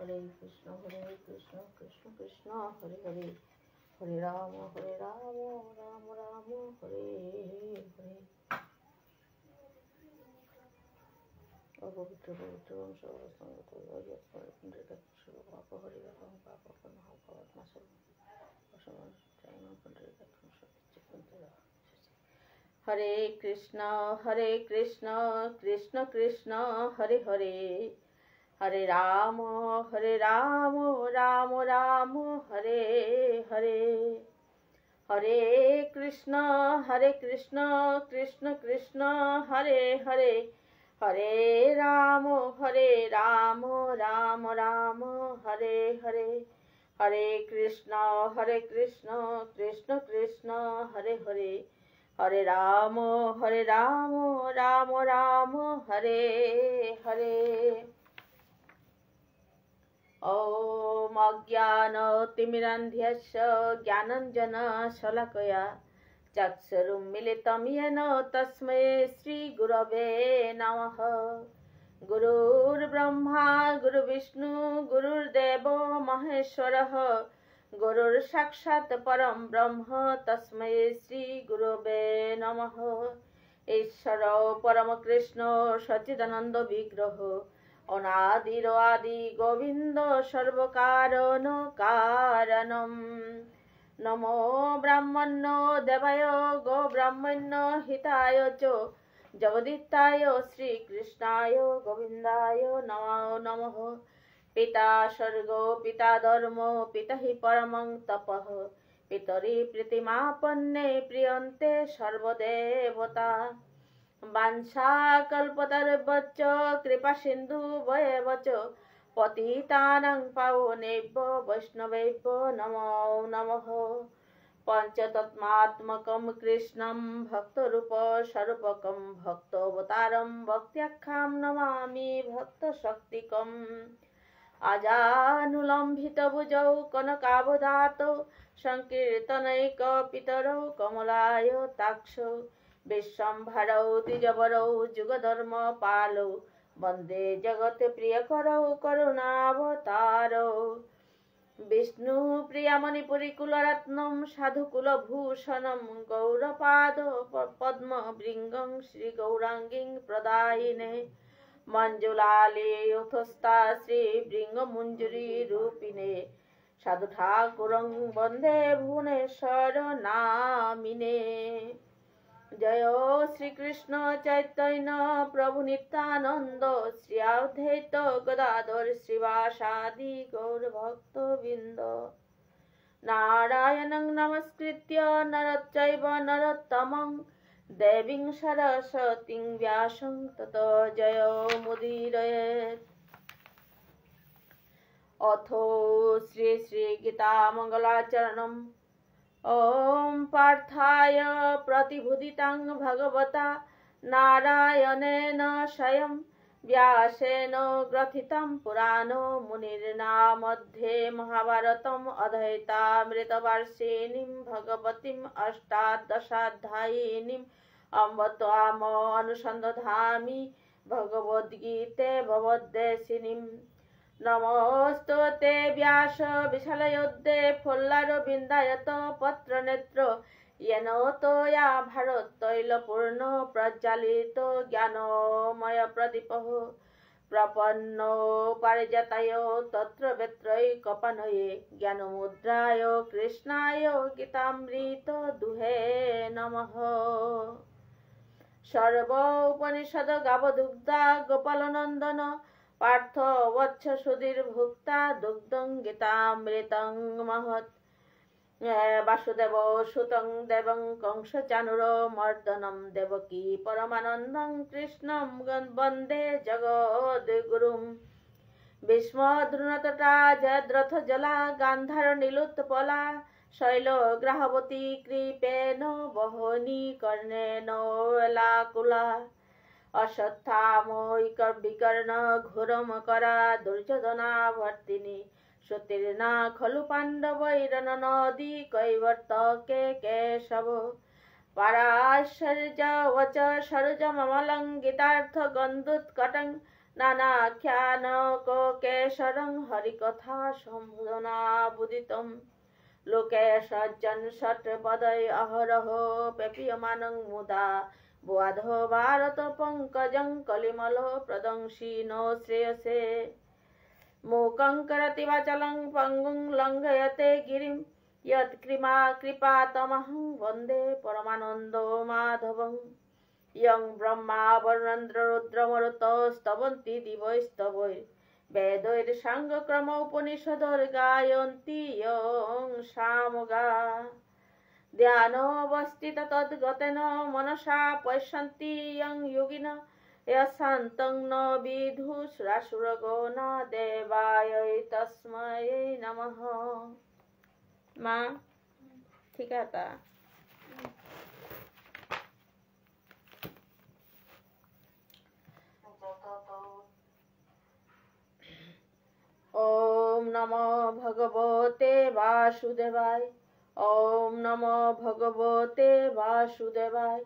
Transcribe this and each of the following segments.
कृष्ण कृष्ण कृष्ण हरे हरे हरे राम राम राम हरे हरे। अपवित्र पवित्र सर्वसंगत पाप हरि पाप हरे कृष्ण कृष्ण कृष्ण हरे हरे हरे राम राम राम हरे हरे हरे कृष्ण कृष्ण कृष्ण हरे हरे हरे राम राम राम हरे हरे हरे कृष्ण कृष्ण कृष्ण हरे हरे हरे राम राम राम हरे हरे। ॐ अज्ञानतिमिरान्धस्य ज्ञानाञ्जनशलाकया चक्षुरुन्मीलितं येन तस्मै श्रीगुरवे नमः। गुरुर्ब्रह्मा गुरुर्विष्णु गुरुर्देवो महेश्वरः गुरुर्साक्षात् परं ब्रह्म तस्मै श्रीगुरवे नमः। ईश्वर परमकृष्ण सच्चिदानन्द विग्रह अनादिर आदि गोविंद सर्वकारण कारणम। नमो ब्राह्मणो देवाय गो ब्राह्मण्य हिताय च जगदिताय श्रीकृष्णाय गोविंदाय नमो नमः। पिता स्वर्गो पिता धर्मो पिता हि परमं तपः पितरि प्रीतिमापन्ने प्रियन्ते सर्वदेवता। वाञ्छाकल्पतरुभ्यश्च कृपा सिन्धुभ्येव च पतितानां पावनेभ्यो वैष्णवेभ्यो नमो नमः। पञ्चतत्त्वात्मकं कृष्णं भक्तरूप स्वरूपकं भक्तावतारं भक्त्याख्यं नमामि भक्तशक्तिकम्। आजानुलम्बितभुजौ कनकावदातौ संकीर्तनैकपितरौ कमलायताक्षौ विश्वम्भरौ द्विजवरौ जुगधर्मपालौ वन्दे जगत्प्रियकरौ करुणावतारौ। विष्णुप्रियमणिपुरिकुलरत्नं साधुकुलभूषणं गौरपाद पद्मभृङ्गं श्रीगौराङ्गीं प्रदायिने मञ्जुलालेयुथस्था श्रीभृङ्गमञ्जुरीरूपिणे साधुठाकुरं वन्दे भुवनेश्वर नामिने। जय श्री कृष्ण चैतन्य प्रभु नित्यानंद श्री अद्वैत गदाधर श्रीवासादि गौर भक्तवृंद। नारायणं नमस्कृत्य नरं चैव नरोत्तमं देवीं सरस्वतीं व्यासं ततो जयमुदीरयेत्। अथो श्री श्री गीता मंगलाचरणम्। ॐ पार्थाय प्रतिबोधितं भगवता नारायणेन स्वयं व्यासेन ग्रथितं पुराणो मुनिर्ना मध्ये महाभारतम् अद्वैतामृतवर्षिणीं भगवतीम् अष्टादशाध्यायिनीम् अम्ब त्वाम् अनुसन्दधामि भगवद्गीते भवद्देशिनीम्। नमोस्तुते व्यास विशालयोद्धे फुल्लारविन्दायत पत्रनेत्र येन त्वया भारततैलपूर्णो प्रज्वालितो ज्ञानमय प्रदीपः प्रपन्नो पारिजाताय तत्रैकपाणये ज्ञानमुद्राय कृष्णाय गीतामृत दुहे नमः। सर्वोपनिषद गावदुग्धा गोपालनन्दन पार्थ वत्स सुधीर्भुक्ता दुग्धं गीतामृतं महत्। वासुदेव सुतं देवं कंसचाणूरमर्दनं देवकी परमानन्दं कृष्णं वन्दे जगद्गुरुं। भीष्मद्रोणतटा जयद्रथजला गान्धारनीलोत्पला शैलग्राहवती कृपेण वहनी कर्णेन वेलाकुला। अश्वत्थामैकविकर्ण घोरमकरा दुर्योधनावर्तिनी सुतीर्णा खलु पाण्डवैरनदी कैवर्तके केशव। पराशर्य वच सरोजममलं गीतार्थगन्धोत्कटं নানাখ্যান কেশরং হরিকথা সম্বোধনা বুদিতম লোকে সজ্জন ষট পদয় অহরহ পেপীয়মানং মুদা বোয়াধ ভারত পঙ্কজং কলিমল প্রদংশী নো শ্রেয়সে मूकं करति वाचलं पंगुं लंघयते गिरिं कृपातमहं वन्दे परमानन्दो माधवं यं ब्रह्मा वरुणेन्द्र रुद्रमरुतस्तवन्ति दिवैस्तवै वेदैर्साङ्गक्रम उपनिषदर्गायन्ति यं सामगा ध्यानवस्थित तद्गतेन मनसा पश्यन्ति यं योगिनः यशान्तं न विदुषुरासुरगणा देवायै तस्मै नमः। माँ ठीक है था। ओम नमो भगवते वासुदेवाय। ओम नमो भगवते वासुदेवाय।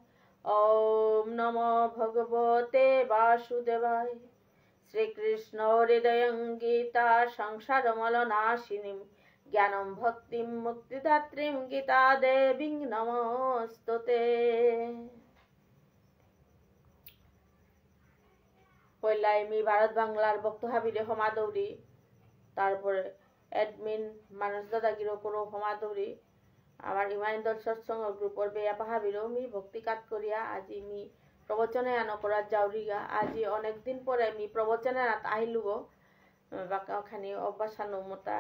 ओम नमो भगवते वासुदेवाय। श्री कृष्ण हृदयं गीता संसारमलनाशिनीं ज्ञानं भक्तिं मुक्तिदात्रीं गीता देवीं नमोस्तुते। পয়লাই আমি ভারত বাংলার ভক্ত হাবিরে ক্ষমা দৌড়ি, তারপরে এডমিন মানুষ দাদাগিরও করো ক্ষমা দৌড়ি, আমার ইমাইন্দর সৎসঙ্গ গ্রুপর বেয়াপা হাবিরও মি ভক্তিকাত করিয়া আজি মি প্রবচনে আনো করার যাওরিগা। আজি অনেকদিন পরে মি প্রবচনে আনাত আহিলুগ বাকা খানি অভ্যাসানো মতা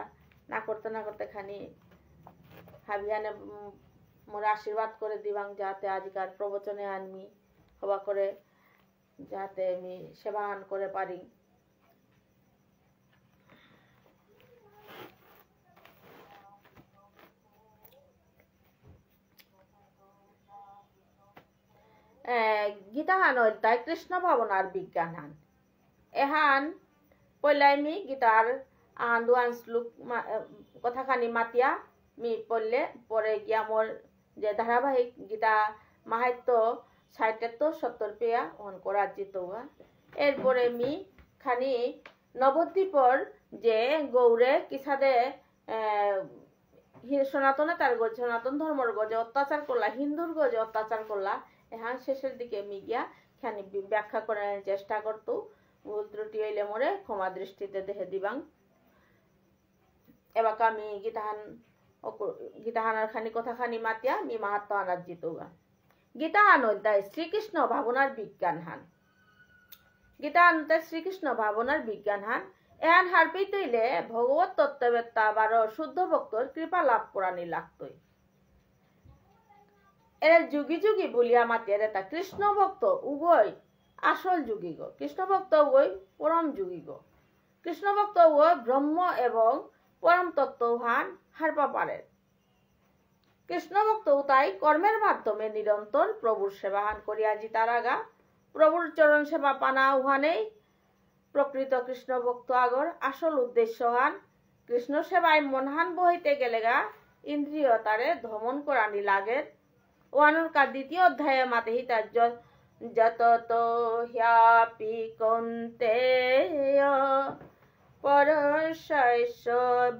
না করতে খানি হাবিয়ানে মোর আশীর্বাদ করে দিবাং যাতে আজকার প্রবচনে আনমি হবা করে যাতে আমি সেবাহান করে পারি। গীতাহান অধ্যায় কৃষ্ণ ভাবনার বিজ্ঞান হান এহান পয়লাই মি গীতার আন্দোয়ান শ্লোক কথাখানি মাতিয়া মি পড়লে পরে গিয়া মোর যে ধারাবাহিক গীতা মাহাত্য ৭৭ পেয়া অন করার জিতোয়া। এরপরে মি খানি নবদ্বীপর যে গৌরে কিসাদে সনাতনে তার গজ সনাতন ধর্মর গজে অত্যাচার করলা, হিন্দুর গজে অত্যাচার করলা, এহান শেষের দিকে মি গিয়া খানি ব্যাখ্যা করার চেষ্টা করতো। ভুল ত্রুটি হইলে মোরে ক্ষমা দৃষ্টিতে দেখে দিবাং। এবার আমি গীতাহানার খানি কথা খানি মাতিয়া মি মাহাত্ম আনার জিতোগা। গীতাহান অধ্যায় শ্রীকৃষ্ণ ভাবনার বিজ্ঞান হান। গীতাহান অধ্যায় শ্রীকৃষ্ণ ভাবনার বিজ্ঞান হান এহান হারপি তৈলে ভগবত তত্ত্ববেত্তা বারো শুদ্ধ ভক্তর কৃপা লাভ করানি লাগতই। এর যুগী যুগী বলিয়া মাতিয়া রেতা কৃষ্ণ ভক্ত উভয় আসল যুগী গো, কৃষ্ণ ভক্ত উভয় পরম যুগী গো। কৃষ্ণ ভক্ত উভয় ব্রহ্ম এবং পরম তত্ত্বহান হারপা পারে। কৃষ্ণ ভক্ত তাই কর্মের মাধ্যমে নিরন্তর প্রভুর সেবাহান করিয়া জিতারাগা। প্রভুর চরণ সেবা পানা উহানেই প্রকৃত কৃষ্ণ ভক্ত আগর আসল উদ্দেশ্য হান। কৃষ্ণ সেবায় মনহান বহিতে গেলেগা ইন্দ্রিয় তারে ধমন করানি লাগে। ওয়ানুরকা দ্বিতীয় অধ্যায়ে মাতে হিতার যত হ্যাপি কন্তেয় পরশৈষ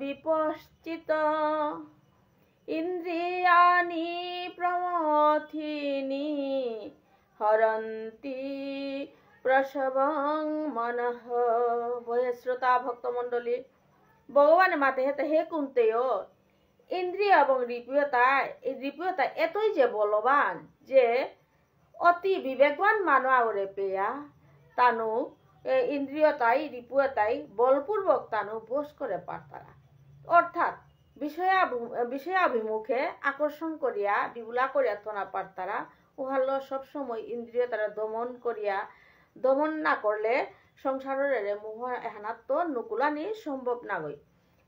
বিপশ্চিত ইন্দ্রিয়ানি প্রমথিনি হরন্তি প্রসবং মনঃ। বহে শ্রোতা ভক্তমণ্ডলী, ভগবান মাতে হেতে হে কুন্তেয় ইন্দ্রিয় এবং রিপুয়তা এতই যে বলবান যে অতি বিবেকবান মানো আওরে পেয়া তানু ইন্দ্রিয়তাই রিপুয়তাই বলপূর্বক তানু বশ করে পারতারা। অর্থাৎ বিষয়াভিমুখে আকর্ষণ করিয়া বিবুলা করিয়া তোনা পারতারা। উহাল সবসময় ইন্দ্রিয় তারা দমন না করলে সংসারের মোহ এহানাত্ম নুকুলানি সম্ভব না গই।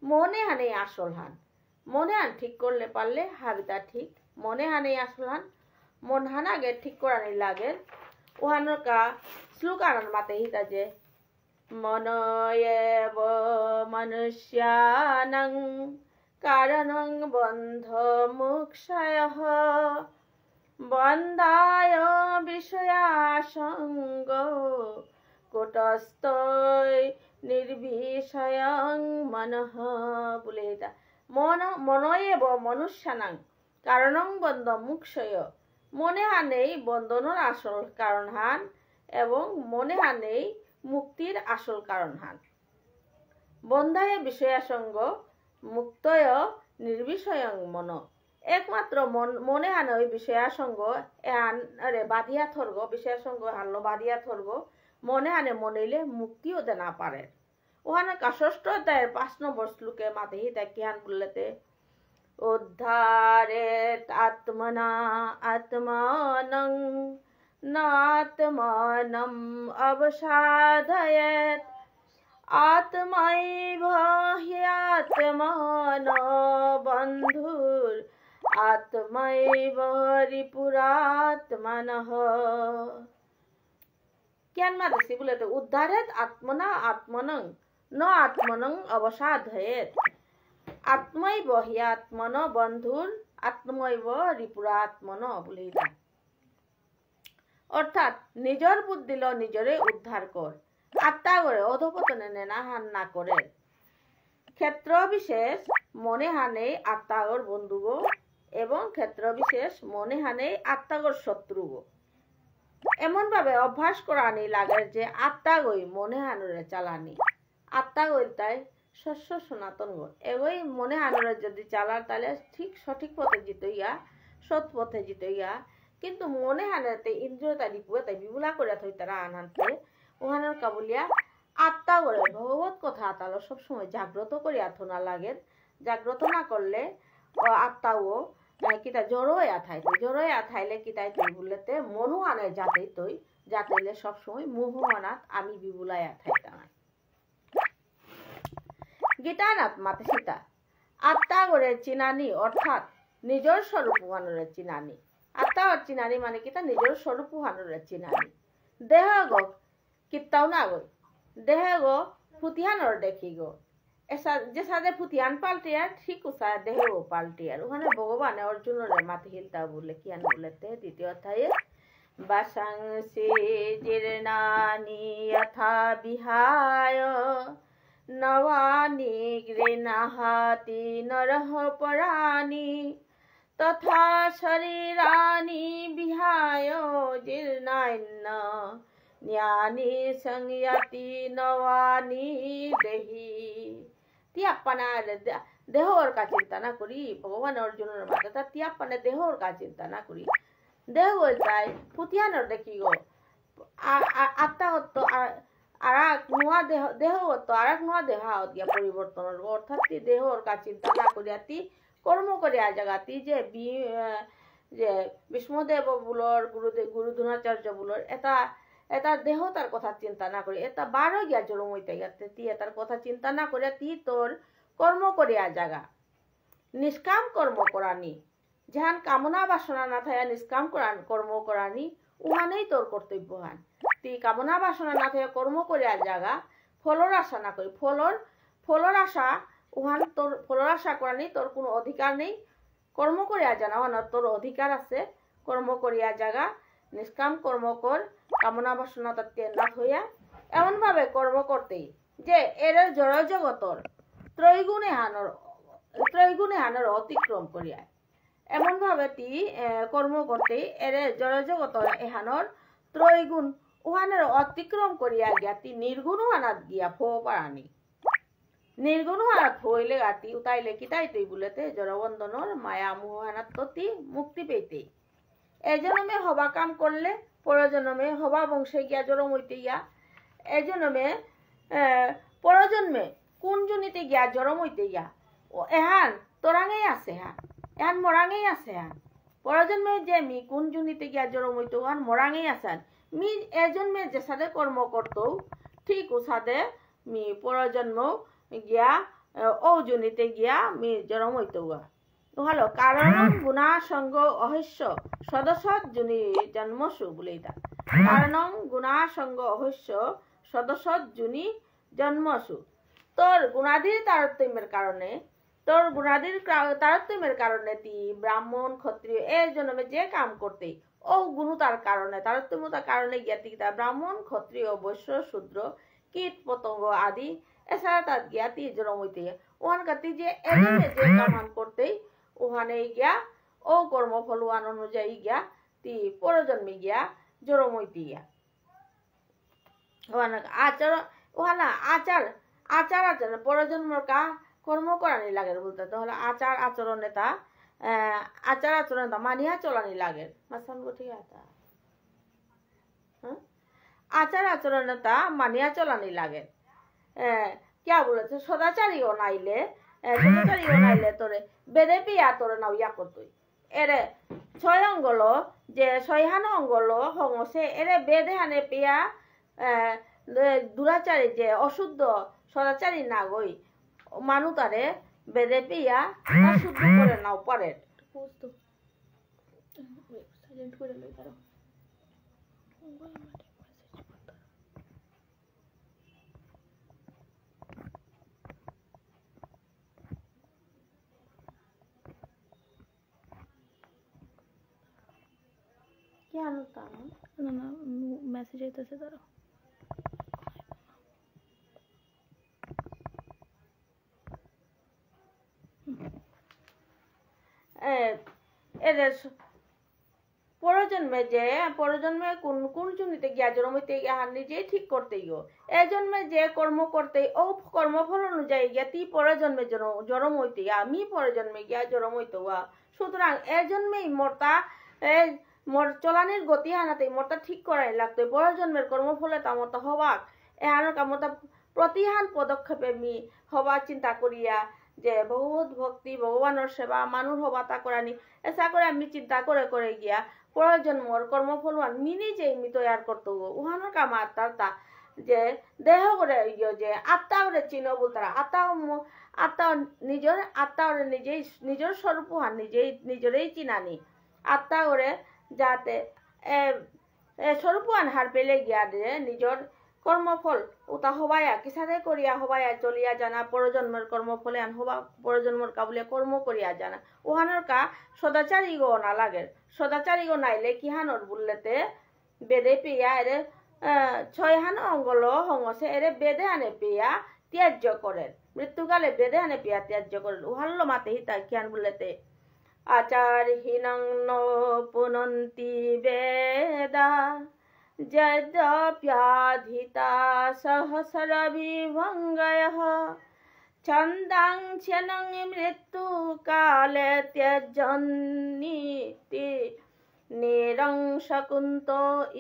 মনে হানে আসল হান, মনে হান ঠিক করলে পারলে হাবিতা ঠিক। মনে হানে আসল হান, মন হান আগে ঠিক করানি লাগে। উহানকা শ্লোক আনার মাতে হিতা যে মনয়েব মনুষ্যানাং কারণং বন্ধ মুক্ষয়ঃ বন্ধায় বিষয়াসঙ্গ কুটস্থৈ নির্বিষয়ং মনঃ বলে এটা মনয়েব মনুষ্যানাং কারণং বন্ধ মুক্ষয় মনে হানেই বন্ধনের আসল কারণ হান এবং মনে হানেই মুক্তির আসল কারণ হান বন্ধায় বিষয়াসঙ্গ মুক্তয় নির্বিষয়ং মন একমাত্র মনে হানে ওই বিষয়াসঙ্গ আরে বাধিয়া থর্গ বিষয়াসঙ্গ হানলো বাধিয়া থর্গ মনে হানে মনেইলে মুক্তিও দে না পারে ওখানে ষষ্ঠ অধ্যায়ের 5 নম্বর শ্লোকে মাতেহি তাই কিহান বললেতে উদ্ধারেত আত্মনা আত্মানং নাত্মানম অবসাধয়েত আত্মাইব হ্যাত্মান বন্ধুর আত্মাইব রিপুরাত্মানঃ কেন মাতেছি বলে তো উদ্ধারেত আত্মনা আত্মনং ন আত্মনং অবসাধয়েত আত্মৈব হ্যাত্মন বন্ধুর আত্মৈব রিপুরাত্মন বলে অর্থাৎ নিজের বুদ্ধি ল নিজরে উদ্ধার কর আত্মা করে অধপতনে নেনা হান না করে ক্ষেত্র বিশেষ মনে হানে আত্মাগর বন্ধুগো এবং ক্ষেত্র বিশেষ মনে হানে আত্মাগর শত্রুগো এমন ভাবে অভ্যাস করানি লাগে যে আত্মা গই মনে হানুরে চালানি আত্মা গই তাই শস্য সনাতন গো এগোই মনে হানুরে যদি চালার তাহলে ঠিক সঠিক পথে জিতইয়া সৎ পথে জিতইয়া কিন্তু মনে হানাতে ইন্দ্রিয়তা রিপুয়ে তাই বিবুলা করে থই তারা আনাতে ওহানোর কাবুলিয়া আত্মা করে ভগবত কথা আতালো সবসময় জাগ্রত করিয়া থোনা লাগে জাগ্রত না করলে আত্মাও কিতা জড়োয় আথাইলে কিতাই তৈ বললেতে মনু আনে যাতেই তৈ যাতেইলে সবসময় মোহ আনাত আমি বিবুলাই আথাইতা না গীতানাথ মাতে সীতা আত্মা করে চিনানি অর্থাৎ নিজের স্বরূপ হানুরে চিনানি আত্মা আর চিনানি মানে কিতা নিজের স্বরূপ হানুরে চিনানি দেহ গো কিতাও না গো দেহ গো ফুটিহানর দেখি গো যে সাদে ফুটিয়ান পাল্টিয়ার ঠিক উষা দেহেও পাল্টিয়ার ওখানে ভগবান অর্জুনরে মাতে হিলতা বলে কিয়ান বলেতে দ্বিতীয় অধ্যায়ে বাসাংসি জীর্ণানি যথা বিহায় নবানি গৃণাহাতি নরহ পরাণি তথা শরীরানি বিহায় জীর্ণান্য জ্ঞানী সংয়তি নবানি দেহি তিয়াপ্পানার দেহর কা চিন্তা না করি ভগবান অর্জুনের মাথা তা তিয়াপ্পানে দেহর কা চিন্তা না করি দেহ যাই ফুটিয়ানোর দেখি গো আত্মাগত আর এক নোয়া দেহগত আর এক নোয়া দেহ দিয়া পরিবর্তন অর্থাৎ দেহর কা চিন্তা না করিয়া তি কর্ম করিয়া জাগাতি যে বিষ্ণুদেব বুলর গুরু দ্রোণাচার্য বুলর এটা দেহ তার কথা চিন্তা না করি এটা বারো গিয়া জড়ম হইতে গেছে তি এটার কথা চিন্তা না করিয়া তি তোর কর্ম করিয়া জাগা নিষ্কাম কর্ম করানি যেহান কামনা বাসনা না থাকা নিষ্কাম কর্ম করানি উহানেই তোর কর্তব্য হান তি কামনা বাসনা না থাকা কর্ম করিয়া জাগা ফলর আশা না করি ফলর আশা উহান তোর ফলর আশা করানি তোর কোনো অধিকার নেই কর্ম করিয়া জানাও না তোর অধিকার আছে কর্ম করিয়া জাগা নিষ্কাম কর্ম কর কামনা বাসনা তাতে না হইয়া এমন ভাবে কর্ম করতেই যে এর জড় জগতর ত্রৈগুণে হানর অতিক্রম করিয়া এমন ভাবে তি কর্ম করতে এর জড় জগতর এহানর ত্রৈগুণ উহানের অতিক্রম করিয়া গিয়া তি নির্গুণ হানাত গিয়া ফো পারানি নির্গুণ হানাত হইলে গাতি উতাইলে কিতাই তুই বলেতে জড়বন্ধনর মায়া মোহ হানাত ততি মুক্তি পেতে এই জন্মে হবা কাম করলে পরজন্মে হবা বংশে গিয়া জড়ম হইতে গিয়া এই জন্মে পরজন্মে কোন জনিতে গিয়া জড়ম হইতে গিয়া ও এহান তোরাঙেই আছে এহান মরাঙেই আছে পরজন্মে যে মি কোন জনিতে গিয়া জড়ম হইতে ওহান মরাঙেই আছেন মি এজন্মে যে সাথে কর্ম করতো ঠিক ও সাথে মি পরজন্ম গিয়া ও জনিতে গিয়া মি জড়ম হইতে গা হলো কারণ গুণা সঙ্গ অহস্য সদস্য জুনি জন্মসু বলে এটা কারণ গুণা সঙ্গ অহস্য সদস্য জুনি জন্মসু তোর গুণাদির তারতম্যের কারণে তি ব্রাহ্মণ ক্ষত্রিয় এই জন্মে যে কাম করতে ও গুণতার কারণে তারতম্যতার কারণে জ্ঞাতি ব্রাহ্মণ ক্ষত্রিয় বৈশ্য শূদ্র কীট পতঙ্গ আদি এছাড়া তার জ্ঞাতি জড়মইতে ওহান কাতি যে এদিনে যে কামান করতেই ওহানে গিয়া ও কর্মফল ওহান অনুযায়ী গিয়া তি পরজন্মে গিয়া জড়মইতে গিয়া ওহান আচার ওহানা আচার আচার আচরণ পরজন্মর কা কর্ম করানি লাগে বলতে তাহলে আচার আচরণে তা আচার আচরণ তা মানিয়া চলানি লাগে মাসান গঠি আতা আচার আচরণে তা মানিয়া চলানি লাগে क्या বলেছে সদাচারীও নাইলে সদাচারীও নাইলে তোরে বেদে পিয়া তোরে নাও ইয়া করতই এরে ছয় অঙ্গল যে ছয়হান অঙ্গল হংসে এরে বেদে হানে পিয়া দুরাচারী যে অশুদ্ধ সদাচারী না গই মানু তারে বেদে পিয়া শুদ্ধ করে নাও পারে সাইলেন্ট করে লই তারা কি আনতা না না মেসেজ আইতাছে তারা এদের পরজন্মে যে পরজন্মে কোন কোন জমিতে গিয়া জন্মইতে গিয়া নিজেই ঠিক করতে গিয়ে এই জন্মে যে কর্ম করতে ও কর্মফল অনুযায়ী গিয়া তি পরজন্মে জন্ম হইতে আমি পরজন্মে গিয়া জন্ম হইতে হওয়া সুতরাং এই জন্মেই মরতা মোর চলানির গতি হানাতে মোরটা ঠিক করাই লাগতো পরজন্মের কর্মফলে তা মতো হবাক এহানোর কামতা প্রতিহান পদক্ষেপে মি হবা চিন্তা করিয়া যে বহুত ভক্তি ভগবানের সেবা মানুষ হবা তা করানি এসা করে আমি চিন্তা করে করে গিয়া পরজন্মর কর্মফল মি নিজেই মি তৈয়ার করতো উহানোর কাম আত্মার তা যে দেহ করে যে আত্মা করে চিনো বলতারা আত্মা নিজের আত্মা করে নিজেই নিজের স্বরূপ হান নিজেই নিজেরই চিনানি আত্মা করে যাতে স্বরূপান হার পেলে গিয়া দে নিজের কর্মফল উতা হবায়া কিসারে করিয়া হবায়া চলিয়া জানা পরজন্মের কর্মফলে আন হবা পরজন্মর কাবুলে কর্ম করিয়া জানা ওহানোর কা সদাচারী গো না লাগে সদাচারী গো নাইলে কিহানোর বললেতে বেদে পেয়া এরে ছয়হান অঙ্গল হংসে এরে বেদে আনে পেয়া ত্যায্য করেন মৃত্যুকালে বেদে আনে পেয়া ত্যায্য করেন উহাল্ল মাতে হিতা কিহান বললেতে আচারহীনং ন পুনন্তি বেদা যদ্যপ্যাধিতা সহস্রবিভঙ্গয়ঃ ছন্দাং ছেনং মৃত্যুকালে ত্যজন্নীতি নিরংশকুন্ত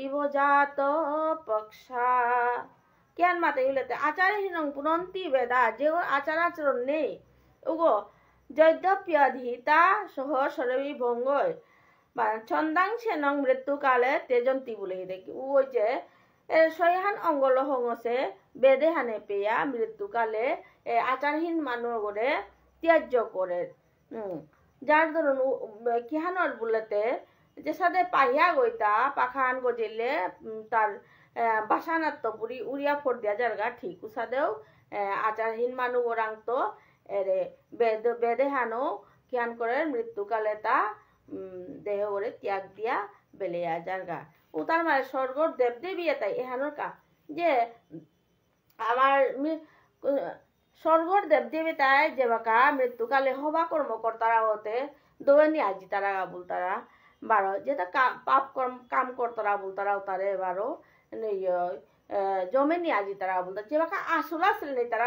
ইব জাত পক্ষা কেন মাতে হইলেতে আচারহীনং পুনন্তি বেদা যে আচার আচরণ নেই ওগো যদ্যপ্যাধিতা সহস্রবি ভঙ্গয় বা ছন্দাংশে নং মৃত্যুকালে তেজন্তি বলে দেখি ওই যে ছয়হান অঙ্গল হংসে বেদে হানে পেয়া মৃত্যুকালে আচারহীন মানুষ করে ত্যায্য করে যার ধরুন কিহানোর বলেতে যে সাথে পাহিয়া গইতা পাখান গজিলে তার বাসানাত্মপুরি উড়িয়া ফোর দিয়া জায়গা ঠিক উসাদেও আচারহীন মানুষ ওরাং তো এরে বেদে হানো কিয়ান করে মৃত্যুকালে তা দেহ করে ত্যাগ দিয়া বেলিয়া জায়গা ও তার মানে স্বর্গর দেবদেবী এটাই এহানোর কা যে আমার স্বর্গর দেবদেবী তাই যে বাকা মৃত্যুকালে হবা কর্মকর্তারা হতে দোয়েনি আজি তারা বল তারা বারো যেটা পাপ কর্ম কাম করতারা বল তারাও তারে বারো জমে নি আজি তারা বলতা যে বাকা আসলা শ্রেণী তারা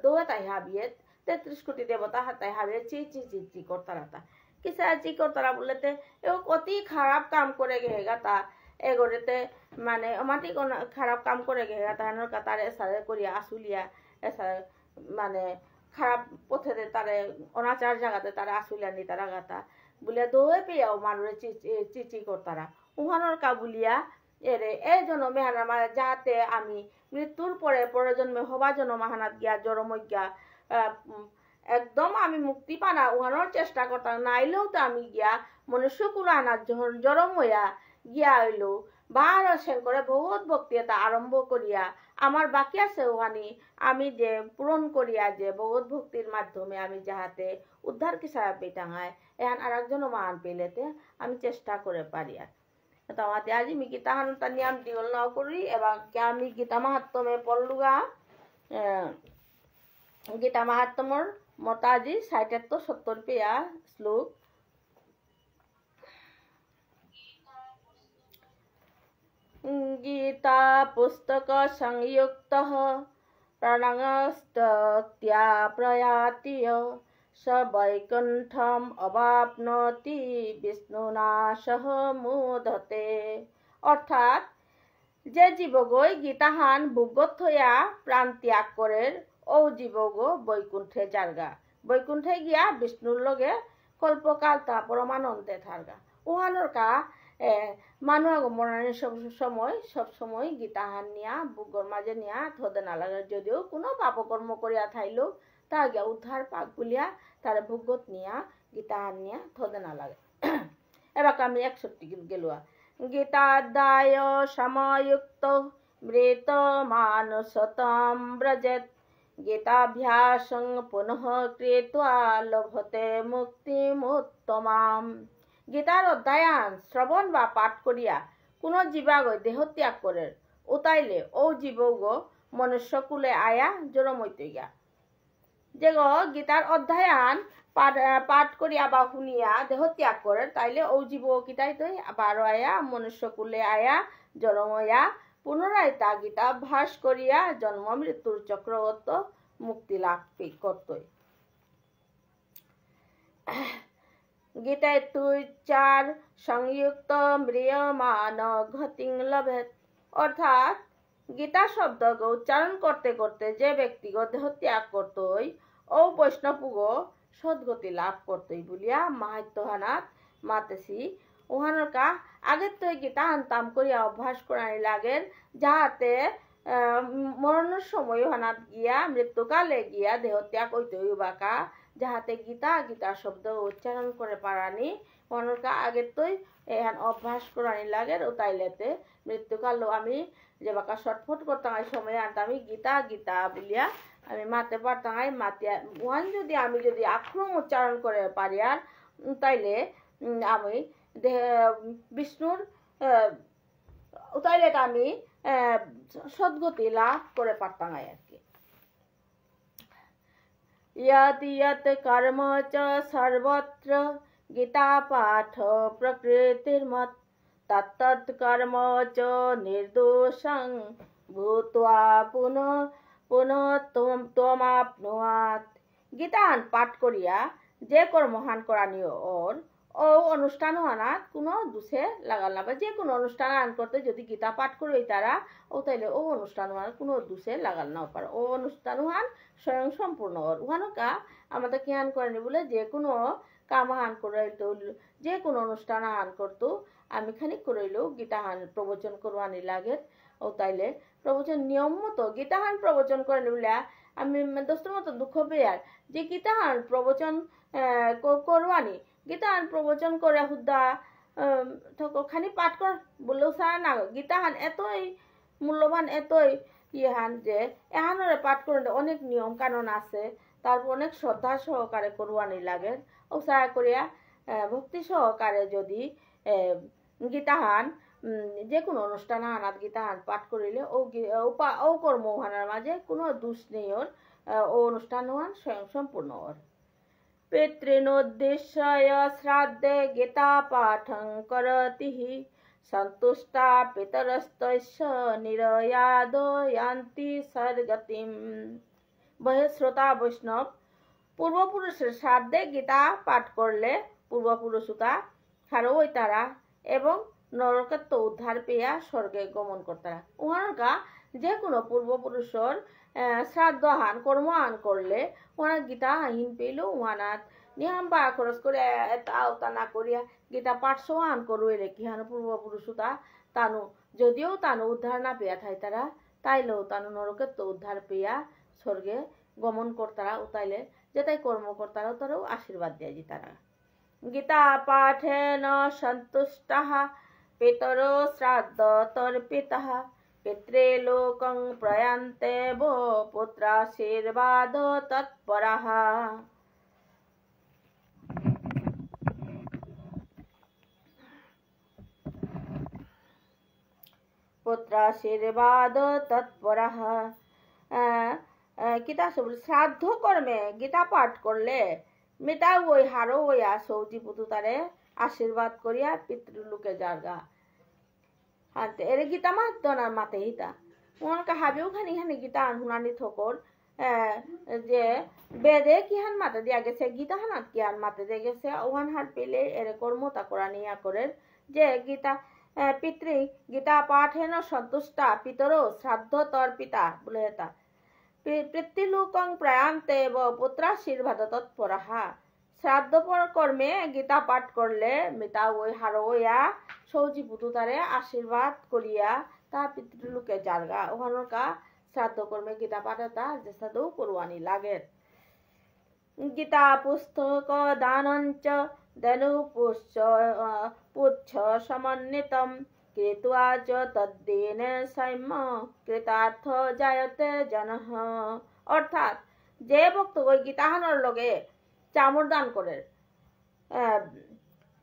দোয়ে তাই হাবিয়ে 33 কোটি দেবতা হাতায় হাবিয়ে চি চি চি চি করতারা তা কিসা চি করতারা বলতে ও অতি খারাপ কাম করে গেগা তা এগোরেতে মানে অমাটি কোন খারাপ কাম করে গেগা তাহানোর কাতারে সারে করিয়া আসুলিয়া এসা মানে খারাপ পথে তারে অনাচার জায়গাতে তারা আসুলিয়া নি তারা গাতা বলিয়া দোয়ে পেয়াও মানুষ চিচি করতারা উহানোর কা বলিয়া এরে এই জন্মে হানা যাতে আমি মৃত্যুর পরে পরজন্মে হবা জন্ম হানাত গিয়া জড়মজ্ঞা একদম আমি মুক্তি পানা উহানোর চেষ্টা করতাম নাইলেও তো আমি গিয়া মনুষ্য কুল আনার জড়ম হইয়া গিয়া হইলো বার সেন করে বহুত ভক্তি এটা আরম্ভ করিয়া আমার বাকি আছে ওহানি আমি যে পূরণ করিয়া যে বহুত ভক্তির মাধ্যমে আমি যাহাতে উদ্ধার কিসা পেটাঙায় এহান আর একজন মান পেলেতে আমি চেষ্টা করে পারি আর Tamati aji mi gitahan taniam diol na kuri ebang kya mi gita mahatme polluga gita mahatmor motaji 70 peya slok Gita पुस्तक संयुक्त प्रणस्तत्या प्रयातीय स वैकुंठम अवाप्नोति विष्णुना सह मुदते অর্থাৎ যে জীবগৈ গীতাহান ভোগত থয়া প্রাণ ত্যাগ করের ও জীবগ বৈকুণ্ঠে যারগা বৈকুণ্ঠে গিয়া বিষ্ণুর লগে কল্পকাল তা পরমানন্দে থারগা ওহানোর কা মানুষ আগমনের সব সময় গীতাহান নিয়া বুগর মাঝে নিয়া থদে না লাগে যদিও কোনো পাপকর্ম করিয়া থাইলো তা গিয়া উদ্ধার পাক বলিয়া তার ভোগত নিয়া গীতাহান নিয়া থদে না লাগে এবার আমি 61 গেলুয়া গীতাদায় সমযুক্ত মৃত মানসতম ব্রজেত গীতাভ্যাসং পুনঃ কৃত্বা লভতে মুক্তিমুত্তমাম গীতার অধ্যয়ন শ্রবণ বা পাঠ করিয়া কোন জীবাগৈ দেহত্যাগ করে উতাইলে ও জীবগ মনুষ্যকুলে আয়া জড়মৈত গিয়া যে গীতার অধ্যয়ন পাঠ করিয়া বা শুনিয়া দেহত্যাগ করে তাইলে ও জীব কিতাই তৈ আবার আয়া মনুষ্যকুলে আয়া জড়ময়া পুনরায় তা গীতাভ্যাস করিয়া জন্ম মৃত্যুর চক্রবর্ত মুক্তি লাভ করতই গীতায় তুই চার সংযুক্ত ম্রিয়মান ঘতিং লভেত অর্থাৎ গীতা শব্দকে উচ্চারণ করতে করতে যে ব্যক্তিগত দেহত্যাগ করতই ও বৈষ্ণবগ সদ্গতি লাভ করতই বলিয়া মাহাত্মহানাত মাতেছি ওহানোর কা আগের তো গীতা আনতাম করিয়া অভ্যাস করানি লাগের যাহাতে মরণের সময় হানাত গিয়া মৃত্যুকালে গিয়া দেহত্যাগ হইতই বাকা যাহাতে গীতা গীতা শব্দ উচ্চারণ করে পারানি মনকা আগের তৈ এহান অভ্যাস করানি লাগের ও তাইলেতে মৃত্যুকাল আমি যে বাকা শর্টফট করতাম সময় আনতাম গীতা গীতা বলিয়া আমি মাতে পারতাম মাতিয়া ওহান যদি আমি যদি আক্রম উচ্চারণ করে পারি আর তাইলে আমি বিষ্ণুর তাইলে আমি সদ্গতি লাভ করে পারতাম আর কি यत् यत् कर्म च सर्वत्र गीता पाठ प्रकृतिर्मत तत्तत् कर्म च निर्दोषं भूत्वा पुनः पुनः त्वमाप्नुयात् গীতাহান পাঠ করিয়া যে কর্মহান করানিও ওর ও অনুষ্ঠান হানাত কোনো দুষে লাগাল না বা যে কোনো অনুষ্ঠান আন করতে যদি গীতা পাঠ করে তারা ও তাইলে ও অনুষ্ঠান হান কোনো দুষে লাগাল না পারে ও অনুষ্ঠান হান স্বয়ং সম্পূর্ণ ওর উহানকা আমাদের কি হান করেনি বলে যে কোনো কাম হান করে যে কোনো অনুষ্ঠান হান করতো আমি খানিক করাইলেও গীতাহান প্রবচন করবানি লাগে ও তাইলে প্রবচন নিয়ম মতো গীতাহান প্রবচন করেনি বলে আমি দোস্তর মতো দুঃখ পেয়ার যে গীতাহান প্রবচন করবানি গীতাহান প্রবচন করে হুদা খানি পাঠ কর বললেও সারা না গীতাহান এতই মূল্যবান এতই ইহান যে এহানরে পাঠ করে অনেক নিয়ম কানুন আছে তারপর অনেক শ্রদ্ধা সহকারে করবানি লাগে ও সারা করিয়া ভক্তি সহকারে যদি গীতাহান যে কোনো অনুষ্ঠান আনাত গীতাহান পাঠ করিলে ও কর্মহানার মাঝে কোনো দোষ নেই ওর ও অনুষ্ঠান হান স্বয়ং সম্পূর্ণ ওর पितॄनोद्दिश्य श्राद्धे गीता पाठं करति संतुष्टा पितरस्तस्य निरयादो यान्ति सद्गतिम् श्रोता বৈষ্ণব পূর্বপুরুষের শ্রাদ্ধে গীতা পাঠ করলে পূর্বপুরুষতা খারো ওই তারা এবং নরকত্ব উদ্ধার পেয়া স্বর্গে গমন করতারা উহানকা যে কোনো পূর্বপুরুষের শ্রাদ্ধ হান কর্ম হান করলে ওনার গীতা হাহিন পেল উহানাত নিয়ম বা খরচ করে আওতা না করিয়া গীতা পাঠ সোহান করুয়ে রেখি হান পূর্বপুরুষতা তানু যদিও তানু উদ্ধার না পেয়া থাই তারা তাইলেও তানু নরকত্ব উদ্ধার পেয়া স্বর্গে গমন করতারা ও তাইলে যেটাই কর্ম করতারা তারাও আশীর্বাদ দেয় যে তারা গীতা পাঠেন সন্তুষ্টঃ পিতরো শ্রাদ্ধ তর্পিতঃ পিত্রে লোকং প্রয়ান্তে ভো পুত্রাশীর্বাদ তৎপরঃ পুত্রাশীর্বাদ তৎপরঃ। কিতা সব শ্রাদ্ধ কর্মে গীতা পাঠ করলে মিতা ওই হারো ওইয়া সৌজি পুতু তারে আশীর্বাদ করিয়া পিতৃলোকে জাগা হাতে এর গীতা মাতনার মাতে হিতা মনকা হাবিও খানি খানি গীতা হুনানি থকর যে বেদে কিহান মাতে দিয়া গেছে গীতা হানাত কিহান মাতে দিয়ে গেছে ওহান হার পেলে এর কর্মতা করা নিয়া করেন যে গীতা পিতৃ গীতা পাঠেন সন্তুষ্টা পিতরো শ্রাদ্ধ তর পিতা বলে এটা পিতৃলোকং প্রয়ান্তে পুত্রাশীর্বাদ তৎপরঃ। শ্রাদ্ধ কর্মে গীতা পাঠ করলে মিতা ওই হারো ওয়া সৌজি পুতু তারে আশীর্বাদ করিয়া তা পিতৃলোকে জারগা ওখানকা শ্রাদ্ধ কর্মে গীতা পাঠে তা যেসাদৌ করওয়ানি লাগে। গীতা পুস্তক দানঞ্চ ধনু পুচ্ছ সমন্বিতম কৃত্বা চ তদ্দিন সাম্য কৃতার্থ জায়তে জনঃ। অর্থাৎ যে ভক্ত ওই গীতাহানোর লগে চামর দান করে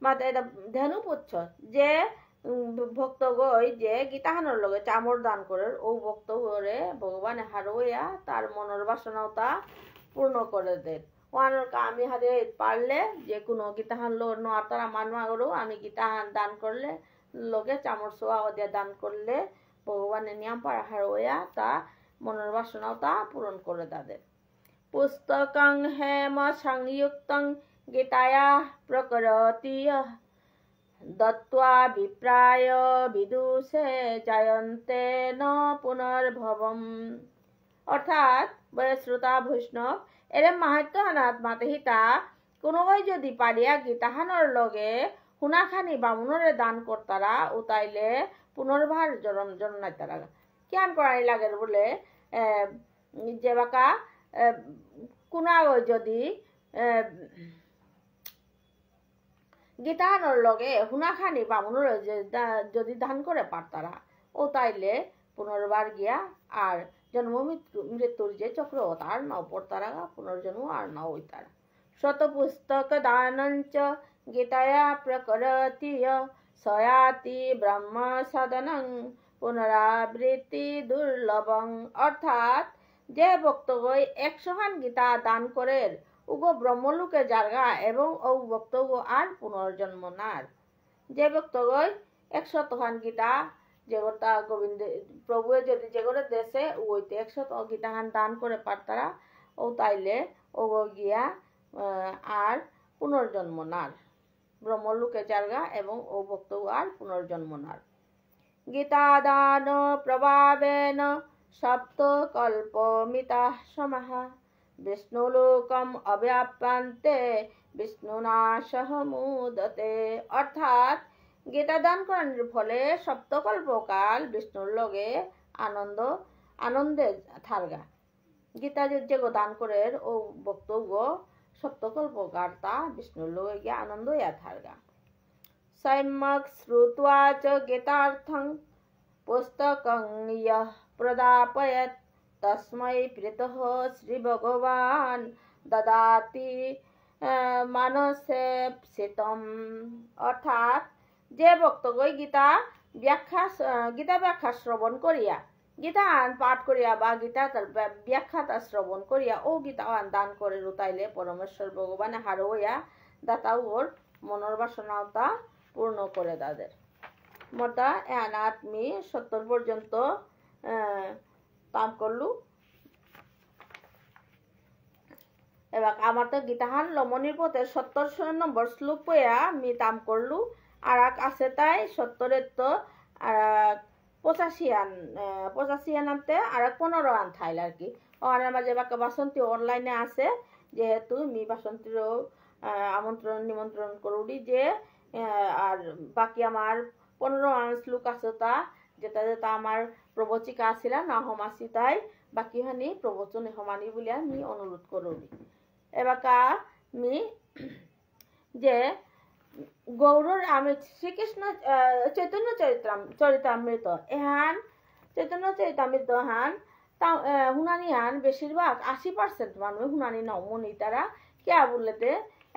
মাতে ধেনু পুচ্ছ যে ভক্ত গই যে গীতাহানোর লগে চামর দান করে ও ভক্ত করে ভগবান হারোয়া তার মনের বাসনাও তা পূর্ণ করে দেন। ওয়ানোর আমি হারে পারলে যে কোনো গীতাহান লো নোয়ার তারা মানমা করো আমি গীতাহান দান করলে লগে চামর সোয়া দিয়ে দান করলে ভগবানের নিয়ম পার হারোয়া তা মনের বাসনাও তা পূরণ করে তাদের। পুস্তকং হেম সংযুক্তং গীতায়া প্রকরতীয় দত্ত্বা বিপ্রায় বিদুষে জয়ন্তে ন পুনর্ভবম। অর্থাৎ শ্রোতা বৈষ্ণব এর মাহাত্য হানাত মাতেহিতা কোনোই যদি পারিয়া গীতাহানোর লগে হুনাখানি বামুনরে দান করতারা উতাইলে পুনর্বার জন্মাই তারা কেন করানি লাগে বলে যে বাকা কোনা যদি গীতাহানোর লগে হুনাখানি বামুনরে যদি দান করে পারতারা ও তাইলে পুনর্বার গিয়া আর জন্ম মৃত্যুর যে চক্র তার নাও পড়তারা পুনর্জন্ম আর নাও ওই তারা। শত পুস্তক দানঞ্চ গীতায়া প্রকরতীয় সয়াতি ব্রহ্ম সাধনং পুনরাবৃত্তি দুর্লভং। অর্থাৎ যে ভক্তগণ 100 খান গীতা দান করেন উগো ব্রহ্মলোকে জারগা এবং ও ভক্তগ আর পুনর্জন্ম নার। যে ভক্তগণ 100 খান গীতা যেগোটা গোবিন্দ প্রভু যদি যেগোটা দেশে ওইতে 100 গীতা খান দান করে পারতারা ও তাইলে ও গিয়া আর পুনর্জন্ম নার ব্রহ্মলোকে জারগা এবং ও ভক্তগ আর পুনর্জন্ম নার। গীতা দান প্রভাবেন সপ্ত কল্পমিতা সমাহ বিষ্ণুলোকম অব্যাপ্যান্তে বিষ্ণুনাশঃ মুদতে। অর্থাৎ গীতা দান করার ফলে সপ্তকল্পকাল বিষ্ণুর লগে আনন্দে থারগা। গীতা যে দান করে ও বক্তব্য সপ্তকল্পকাল তা বিষ্ণুর লগে গিয়ে আনন্দ ইয়া থারগা। সম্যক শ্রুত্বা চ গীতার্থং পুস্তকং ইয়ঃ প্রদাপয়েৎ তস্मै প্রীতঃ শ্রী ভগবান দদাতি মানসেপ্সিতম। অর্থাৎ যে ভক্তগণ গীতা ব্যাখ্যা শ্রবণ করিয়া গীতা পাঠ করিয়া বা গীতা ব্যাখ্যা শ্রবণ করিয়া ও গীতা দান করে রুতাইলে পরমেশ্বর ভগবান হারোয়া দাতা ওর মনের বাসনাটা পূর্ণ করে তাদের। মোটা এনাত মি 70 পর্যন্ত তাম করলু। এবার আমার তো গীতাহান লমনির পথে 70 নম্বর শ্লোক পয়া মি তাম করলু আর আছে তাই 70 তো 85 আনতে আর 15 আন থাইল আর কি। ওনার মাঝে বাকি বাসন্তী অনলাইনে আছে যেহেতু মি বাসন্তীরও আমন্ত্রণ নিমন্ত্রণ করুলি যে আর বাকি আমার 15 আন শ্লোক আছে তা যেটা আমার প্রবচিকা আসিলা না হমাসি তাই বাকি হানি প্রবচন হমানি বলে আমি অনুরোধ করুলি। এবাকা মি যে গৌরর আমি শ্রীকৃষ্ণ চৈতন্য চরিতামৃত এহান চৈতন্য চরিতামৃত হান হুনানি হান বেশিরভাগ 80% মানুষ হুনানি নমনি তারা কে বললেতে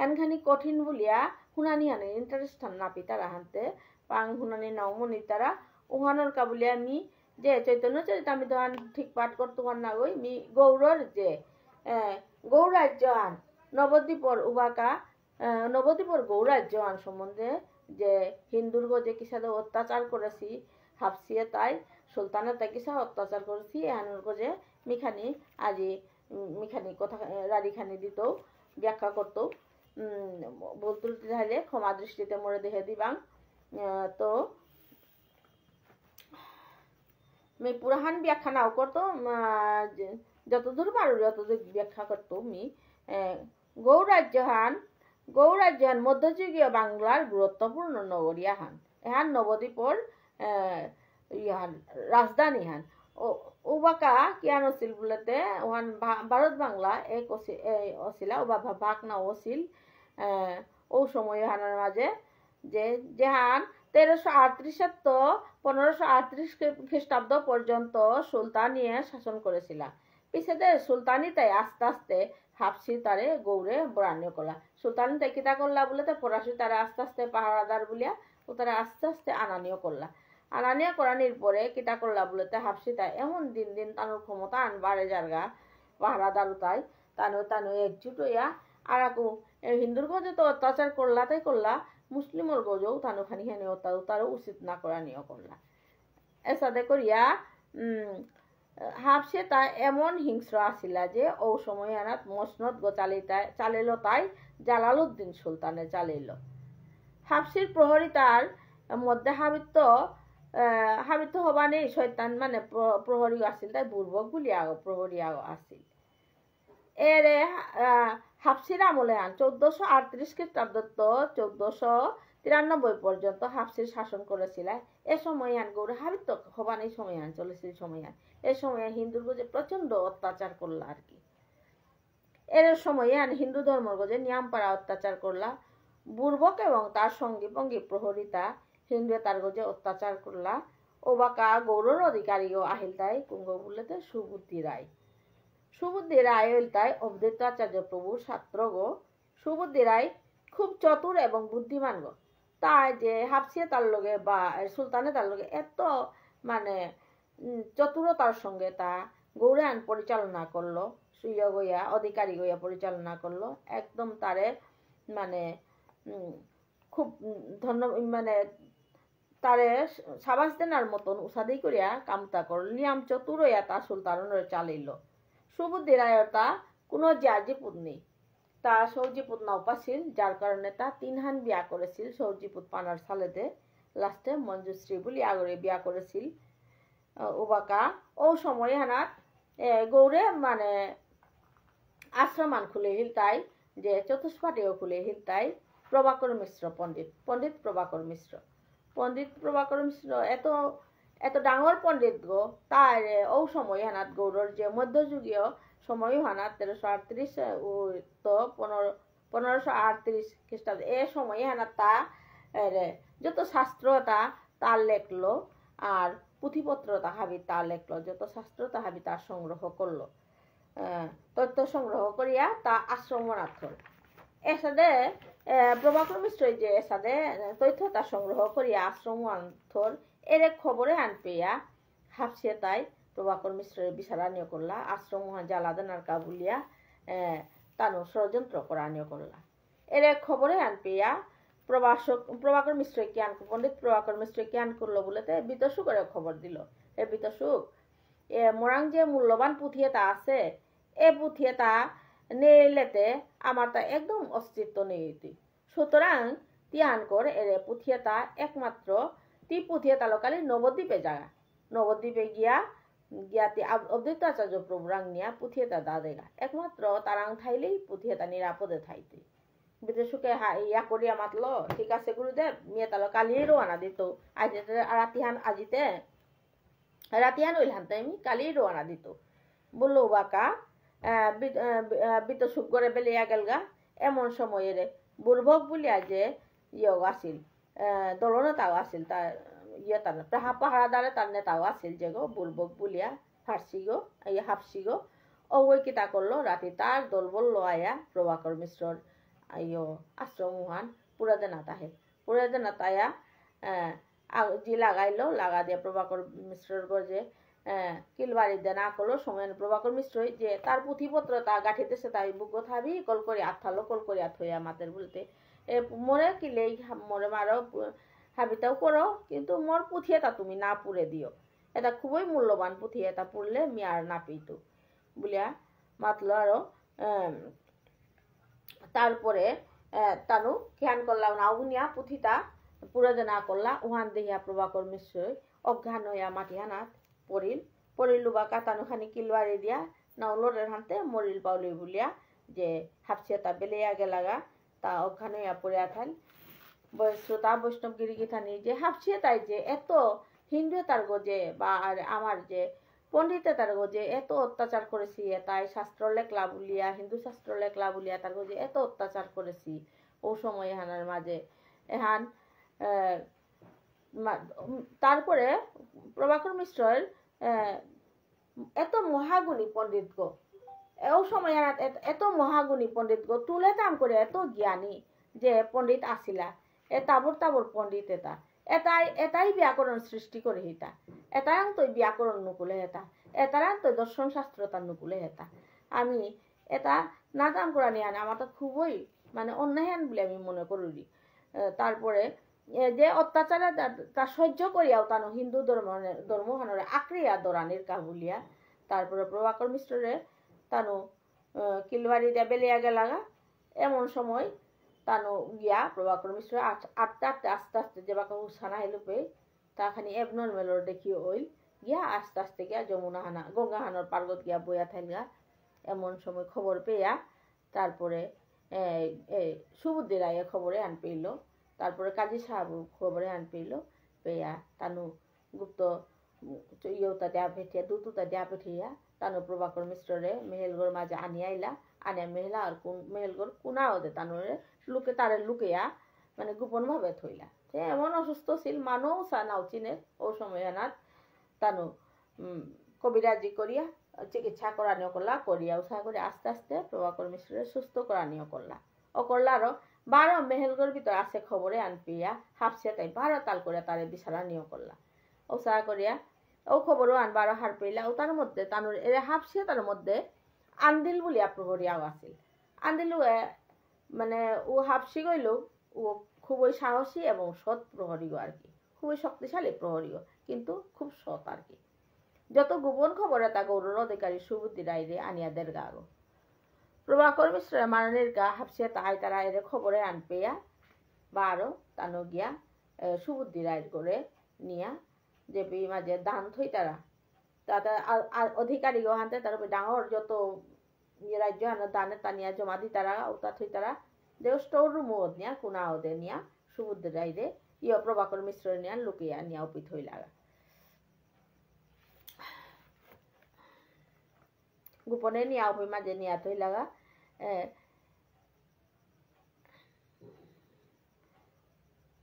এনখানি কঠিন বলিয়া হুনানি হানি ইন্টারেস্ট নাপি তারা হানতে পাং হুনানি নমনি তারা উহানোর কাবুলি আমি যে চৈতন্য চরিতামৃত ঠিক পাঠ করতে না গই মি গৌরর যে গৌরাজ্য আন নবদ্বীপর উবাকা নবদ্বীপর গৌরাজ্য আন সম্বন্ধে যে হিন্দুর যে কিসাদে অত্যাচার করেছি হাফসিয়ে তাই সুলতানের তাই কিসা অত্যাচার করেছি এহানোর যে মিখানি আজি মিখানি কথা রাড়িখানি দিত ব্যাখ্যা করতো ভুল ত্রুটি থাকলে ক্ষমা দৃষ্টিতে মরে দেখে দিবাং তো আমি পুরাহান ব্যাখ্যা নাও করতো যতদূর পারো যতদূর ব্যাখ্যা করতো আমি গৌরাজ্যহান মধ্যযুগীয় বাংলার গুরুত্বপূর্ণ নগরী হান এহান নবদ্বীপর ইহান রাজধানী হান উবাকা কিয়ান আছিল বলতে ওহান ভারত বাংলা এক অছিলা উবা ভাগ না অছিল ও সময় হানার মাঝে যে যেহান 1338 তো 1538 খ্রিস্টাব্দ পর্যন্ত সুলতানিয়ে শাসন করেছিল পিছেতে সুলতানি তাই আস্তে আস্তে হাফসি তারে গৌরে বরান্য করলা সুলতানি তাই কিতা করলা বলতে ফরাসি তারা আস্তে আস্তে পাহারাদার বলিয়া ও তারা আস্তে আস্তে আনানিও করলা আনানিয়া করানির পরে কিতা করলা বলতে হাফসি তাই এমন দিন দিন তানোর ক্ষমতা আনবারে জারগা পাহারাদার তাই তানো একজুট হইয়া আর আকু হিন্দুর গজে তো অত্যাচার করলা তাই করলা মুসলিমর গজেও তানো খানি খানি তারও উচিত না করা নিয়ে করলা এসাদে করিয়া হাফসে তা এমন হিংস্র আসিলা যে ও সময় আনাত মসনদ গো চালিল তাই জালালউদ্দিন সুলতানে চালিল হাফসির প্রহরী তার মধ্যে হাবিত হবানেই শয়তান মানে প্রহরী আসিল তাই বুর্বক বলিয়া প্রহরী আসিল এরে হাফসির আমলে আন 1438 খ্রিস্টাব্দ 1493 পর্যন্ত হাফসির শাসন করেছিল এ সময় আন গৌরে হাবিত হবান এই সময় আন চলেছিল সময় আন এ সময় হিন্দুর গজে প্রচন্ড অত্যাচার করলা আর কি এর সময় আন হিন্দু ধর্মর গজে নিয়ামপাড়া অত্যাচার করলা বুর্বক এবং তার সঙ্গী পঙ্গী প্রহরিতা হিন্দু তার গজে অত্যাচার করলা ওবাকা গৌরর অধিকারীও আহিল তাই কুঙ্গ বলতে সুবুদ্ধি রায় হইল তাই অবধূত আচার্য প্রভুর ছাত্র গো সুবুদ্ধি রায় খুব চতুর এবং বুদ্ধিমান গো তাই যে হাফসিয়ে তার লগে বা সুলতানে তার লগে এত মানে চতুরতার সঙ্গে তা গৌরায়ণ পরিচালনা করলো সুইয় গইয়া অধিকারী গইয়া পরিচালনা করলো একদম তারে মানে খুব মানে তারে সাবাস দেনার মতন উসাদি করিয়া কামতা করল নিয়াম চতুর হইয়া তা সুলতানের চালিল সুবুদ্ধি রায়ের তা কোনো জাজিপুত নেই তা সৌজিপুত নাওপাছিল যার কারণে তা 3 হান বিয়া করেছিল সৌজিপুত পানার সালেতে লাস্টে মঞ্জুশ্রী বলি আগরে বিয়া করেছিল ওবাকা ও সময় হানাত গৌরে মানে আশ্রমান খুলে হিল তাই যে চতুষ্পাটিও খুলে হিল তাই প্রভাকর মিশ্র পণ্ডিত প্রভাকর মিশ্র এত ডাঙর পণ্ডিত গো তার ও সময় হানাত গৌরর যে মধ্যযুগীয় সময় হানাত 1338 তো 1538 খ্রিস্টাব্দ এ সময় হানাত তা যত শাস্ত্র তার লেখলো আর পুঁথিপত্র তাহাবি তা লেখলো যত শাস্ত্র তাহাবি তার সংগ্রহ করলো তথ্য সংগ্রহ করিয়া তা আশ্রমনাথ হল এসাদে প্রভাকর মিশ্র যে এসাদে তথ্য তা সংগ্রহ করিয়া আশ্রমনাথর এর খবরে আন পেয়া হাফসিয়ে তাই প্রভাকর মিশ্রের বিচারানীয় করলা আশ্রম জ্বালাদানার কাবুলিয়া তানো ষড়যন্ত্র করানীয় করলা এর খবরে আন পেয়া প্রভাকর মিশ্র জ্ঞান পণ্ডিত প্রভাকর মিশ্র জ্ঞান করলো বলেতে বিতসুকের খবর দিল এ বিতসুক মোরাং যে মূল্যবান পুঁথিয়েতা আছে এ পুঁথিয়েতা নেইলেতে আমার তা একদম অস্তিত্ব নেই সুতরাং তিয়ান কর এর পুঁথিয়েতা একমাত্র তি পুঁথিয়েতা লোকালি নবদ্বীপে গিয়া অদ্বৈত আচার্য প্রভুরাং নিয়া পুঁথিয়েতা দাদেগা একমাত্র তারাং থাইলেই পুঁথিয়েতা নিরাপদে থাইতে বিদেশুকে ইয়া করিয়া মাতলো ঠিক আছে গুরুদেব মেয়ে তালো কালিয়ে রোয়ানা দিত রাতিহান ওইলাম তাই আমি কালিয়ে রোয়ানা দিত বললো বাকা বিতসুক করে বেলিয়া গেলগা এমন সময়ে বুর্বক বলিয়া যে ইয়গ আসিল দলনেতাও আসিল তার ইয়ে তার পাহারাদারে তার নেতাও আসিল যে গো বুর্বক বলিয়া ফার্সি গো হাফসি গো ওই কিতা করলো রাতে তার দল বললো আয়া প্রভাকর মিশ্রর আশ্রম মহান পুরাদেনাথ আহে পুরাদেনাথ আয়া জি লাগাইলো লাগা দিয়ে প্রভাকর মিশ্রর গজে কিলবাড়িতে না করলো সময় প্রভাকর মিশ্রই যে তার পুঁথিপত্র তা গাঠিতেছে তাই বুক থাবি কল করে আথালো কল করে থইয়া মাতের বলতে মরে কিলেই মরে মারো হাবিটাও করো কিন্তু মোর পুঁথি এটা তুমি না পুড়ে দিও এটা খুবই মূল্যবান পুঁথি এটা পড়লে মিয়ার না পিতো বলিয়া মাতলো আরো তারপরে তানু খ্যান করলাম না উনিয়া পুঁথিটা পুরোদে না করলা উহান দেহিয়া প্রভাকর মিশ্রই অজ্ঞান হইয়া মাটি হানাত পড়িল বা কাতানু খানি কিলবাড়ি দিয়া নাউলরের হানতে মরিল পাউলি বলিয়া যে হাফসিয়া তা বেলেয়া গেলাগা তা অজ্ঞান হইয়া পড়িয়া থাল শ্রোতা বৈষ্ণব গিরিগিথানি যে হাফসিয়া তাই যে এত হিন্দু তার গজে বা আর আমার যে পণ্ডিতে তার গজে এত অত্যাচার করেছি তাই শাস্ত্র লেখলা বলিয়া হিন্দু শাস্ত্র লেখলা বলিয়া তার গজে এত অত্যাচার করেছি ও সময় এহানের মাঝে এহান তারপরে প্রভাকর মিশ্রের এত মহাগুণী পণ্ডিত গো ও সময় এত মহাগুণী পণ্ডিত গো তুলে দাম করে এত জ্ঞানী যে পণ্ডিত আসিলা তাবর তাবর পণ্ডিত এটাই ব্যাকরণ সৃষ্টি করে হিতা এটাই তো ব্যাকরণ নুকুলে হেতা এটাই তো দর্শন শাস্ত্র তার নুকুলে হেতা আমি এটা না দাম করা নিয়ে আনে আমার তো খুবই মানে অন্যায়ন বলে আমি মনে করি তারপরে যে অত্যাচারে তা সহ্য করিয়াও তানো হিন্দু ধর্মখানরে আক্রিয়া দরানির কাবুলিয়া তারপরে প্রভাকর মিশ্রে তানো কিলবাড়ি দিয়া বেলিয়া গেলাগা এমন সময় তানো গিয়া প্রভাকর মিশ্র আস্তে আস্তে যে বাকা উসানা হেলু পে তা খানি এবনর মেলর দেখি ওই গিয়া আস্তে আস্তে গিয়া যমুনা হানা গঙ্গা হানর পার্বত গিয়া বইয়া থাইলগা এমন সময় খবর পেয়া তারপরে সুবুদ্ধি রায়ে খবরে আন পেইল তারপরে কাজী সাহেব খবরে আন পেইল পেয়া তানু গুপ্ত ইয়তা দেয়া পেঠিয়া দুতুতা দেয়া পেঠিয়া তানু প্রভাকর মিশ্রে মেহেলগড় মাঝে আনিয়াইলা আনিয়া মেহলা আর মেহেলগড় কুনাও দে তানুরে লুকে তারে লুকেয়া মানে গোপন ভাবে থইলা সে এমন অসুস্থ ছিল মানও সা নাও চিনে ও সময় আনার তানু কবিরাজি করিয়া চিকিৎসা করানিও করলা করিয়া উৎসাহ করে আস্তে আস্তে প্রভাকর মিশ্রের সুস্থ করানিও করলা ও করলা আরো 12 মেহেলগড় ভিতর আছে খবরে আন পিয়া হাফসে তাই 12 তাল করে তারে বিছানা নিও করলা উৎসাহ করিয়া ও খবরও আন 12 হার পেলা ও তার মধ্যে তানুর হাফসে তার মধ্যে আন্দিল বলিয়া প্রহরীয়াও আছিল আন্দিল মানে ও হাফসি গইল ও খুবই সাহসী এবং সৎ প্রহরী আর কি খুবই শক্তিশালী প্রহরী কিন্তু খুব সৎ আর কি যত গোপন খবর তা গৌরর অধিকারী সুবুদ্ধি রায়রে আনিয়া দের গাগো প্রভাকর মিশ্র মারণের গা হাফসিয়া তাহাই তারা এর খবরে আন পেয়া 12 তানো গিয়া সুবুদ্ধি রায়ের করে নিয়া যে মাঝে দান থই তারা তাতে অধিকারী হানতে তার ডাঙর যত রাজ্য হানো দানে তানিয়া জমা দি তারা ওটা থই তারা যে স্টোর রুম নিয়া কুনা ওদের নিয়া সুবুদ্ধি রায়রে প্রভাকর মিশ্র নিয়া লুকিয়া নিয়া উপিত হই লাগা গোপনে নিয়া উপি মাঝে নিয়া থই লাগা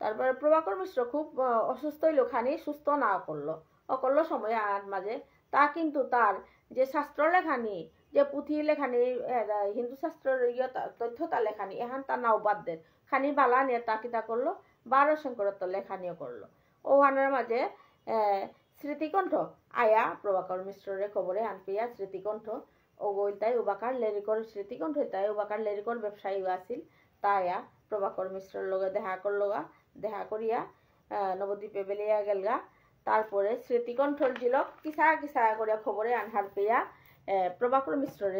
তারপরে প্রভাকর মিশ্র খুব অসুস্থ হইল খানি সুস্থ না করলো সময় আর মাঝে তা কিন্তু তার যে শাস্ত্র লেখানি যে পুঁথি লেখানি হিন্দু শাস্ত্রের তথ্যতা লেখানি এখান তার নাও বাদ দেন খানি বালা নিয়ে তা কিতা করলো 12 শঙ্করত্ব লেখানিও করলো ওখানের মাঝে স্মৃতিকণ্ঠ আয়া প্রভাকর মিশ্রের খবরে আন পেয়া স্মৃতিকণ্ঠ ও গইলতাই উবাকার লেরিকর স্মৃতিকণ্ঠ তাই উবাকার লেরিকর ব্যবসায়ী আছিল তাইয়া প্রভাকর মিশ্রের লগে দেখা করিয়া নবদ্বীপে বেলিয়া গেলগা তারপরে স্মৃতিকণ্ঠর জিলক কিসা কিসা করিয়া খবরে আনহার পেয়া প্রভাকর মিশ্রের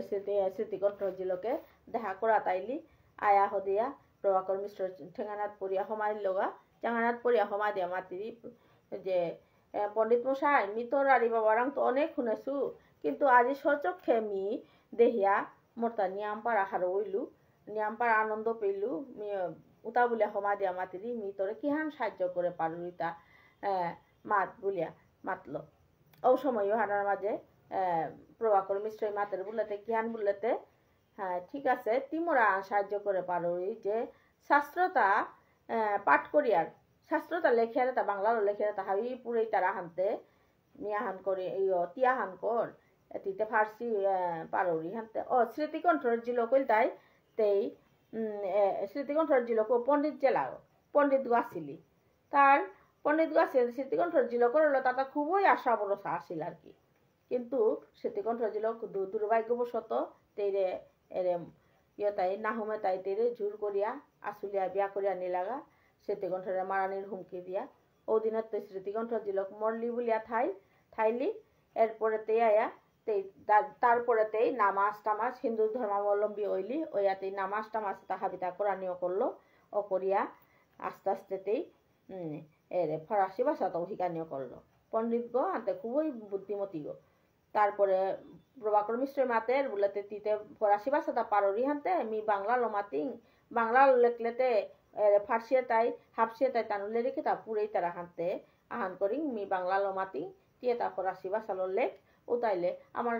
স্মৃতিকণ্ঠর জিলকে দেখা করা তাইলি আয়া হদিয়া প্রভাকর মিশ্র ঠেঙ্গানাত পড়িয়া সমাধি লগা ঠেঙ্গানাত পড়িয়া সমাধি দিয়া মাতিরি যে পণ্ডিত মশাই মি তোর আরি বাবারাং তো অনেক শুনেছু কিন্তু আজি সচক্ষে মি দেহিয়া মোর তা নিয়াম পাড়া হার ওইলু নিয়াম পাড়া আনন্দ পেলু উতা বলিয়া সমাধিয়া মাতিরি মি তোরে কিহান সাহায্য করে পারুই তা মাত বলিয়া মাতলো ও সময়ও হানার মাঝে প্রভাকর মিশ্র মাতের বললেতে কিহান বললেতে হ্যাঁ ঠিক আছে তিমরা সাহায্য করে পারুই যে শাস্ত্রতা পাঠ করিয়ার শাস্ত্রতা লেখিয়ারে তা বাংলারও লেখিয়ারে তা হাবি পুরেই তারা হানতে মিয়াহান করে তিয়াহান কর এটিতে ফার্সি পারৌরি হানতে স্মৃতিকণ্ঠর জিলো কইল তাই তেই স্মৃতিকণ্ঠর জিলো পণ্ডিত জেলা পণ্ডিত গো আসিলি তার পণ্ডিত গাছের স্মৃতিকণ্ঠর জিলো করলো তাতে খুবই আশা ভরসা আসিল আর কি, কিন্তু স্মৃতিকণ্ঠর জিলো দুর্ভাগ্যবশত তেরে এরে তাই নাহুমে তাই তেরে জোর করিয়া আসুলিয়া বিয়া করিয়া নিলাগা, স্মৃতিকণ্ঠরে মারানির হুমকি দিয়া ওদিনের তো স্মৃতিকণ্ঠর জিলক মরলি বলিয়া থাইলি এরপরেতেই আয়া তারপরেতেই নামাজ টামাজ হিন্দু ধর্মাবলম্বী হইলি ওইয়াতেই নামাজ টামাজ তাহাবিতা কোরআনীয় করলো ও করিয়া আস্তে আস্তেতেই ফরাসি ভাষাটাও শিকানীয় করলো। পণ্ডিত গো আনতে খুবই বুদ্ধিমতী গো। তারপরে প্রভাকর মিশ্রের মাতের বলেতে তিতে ফরাসি ভাষাটা পাররি হানতে মি বাংলা লোমাতিং বাংলা লেখলেতে ফার্সিয়ে তাই হাফসিয়ে তাই তানুলে রেখে তা পুরেই তারা হানতে আহান করি মি বাংলা লোমাতিং দিয়ে তা ফরাসি ভাষা লেখ ও তাইলে আমার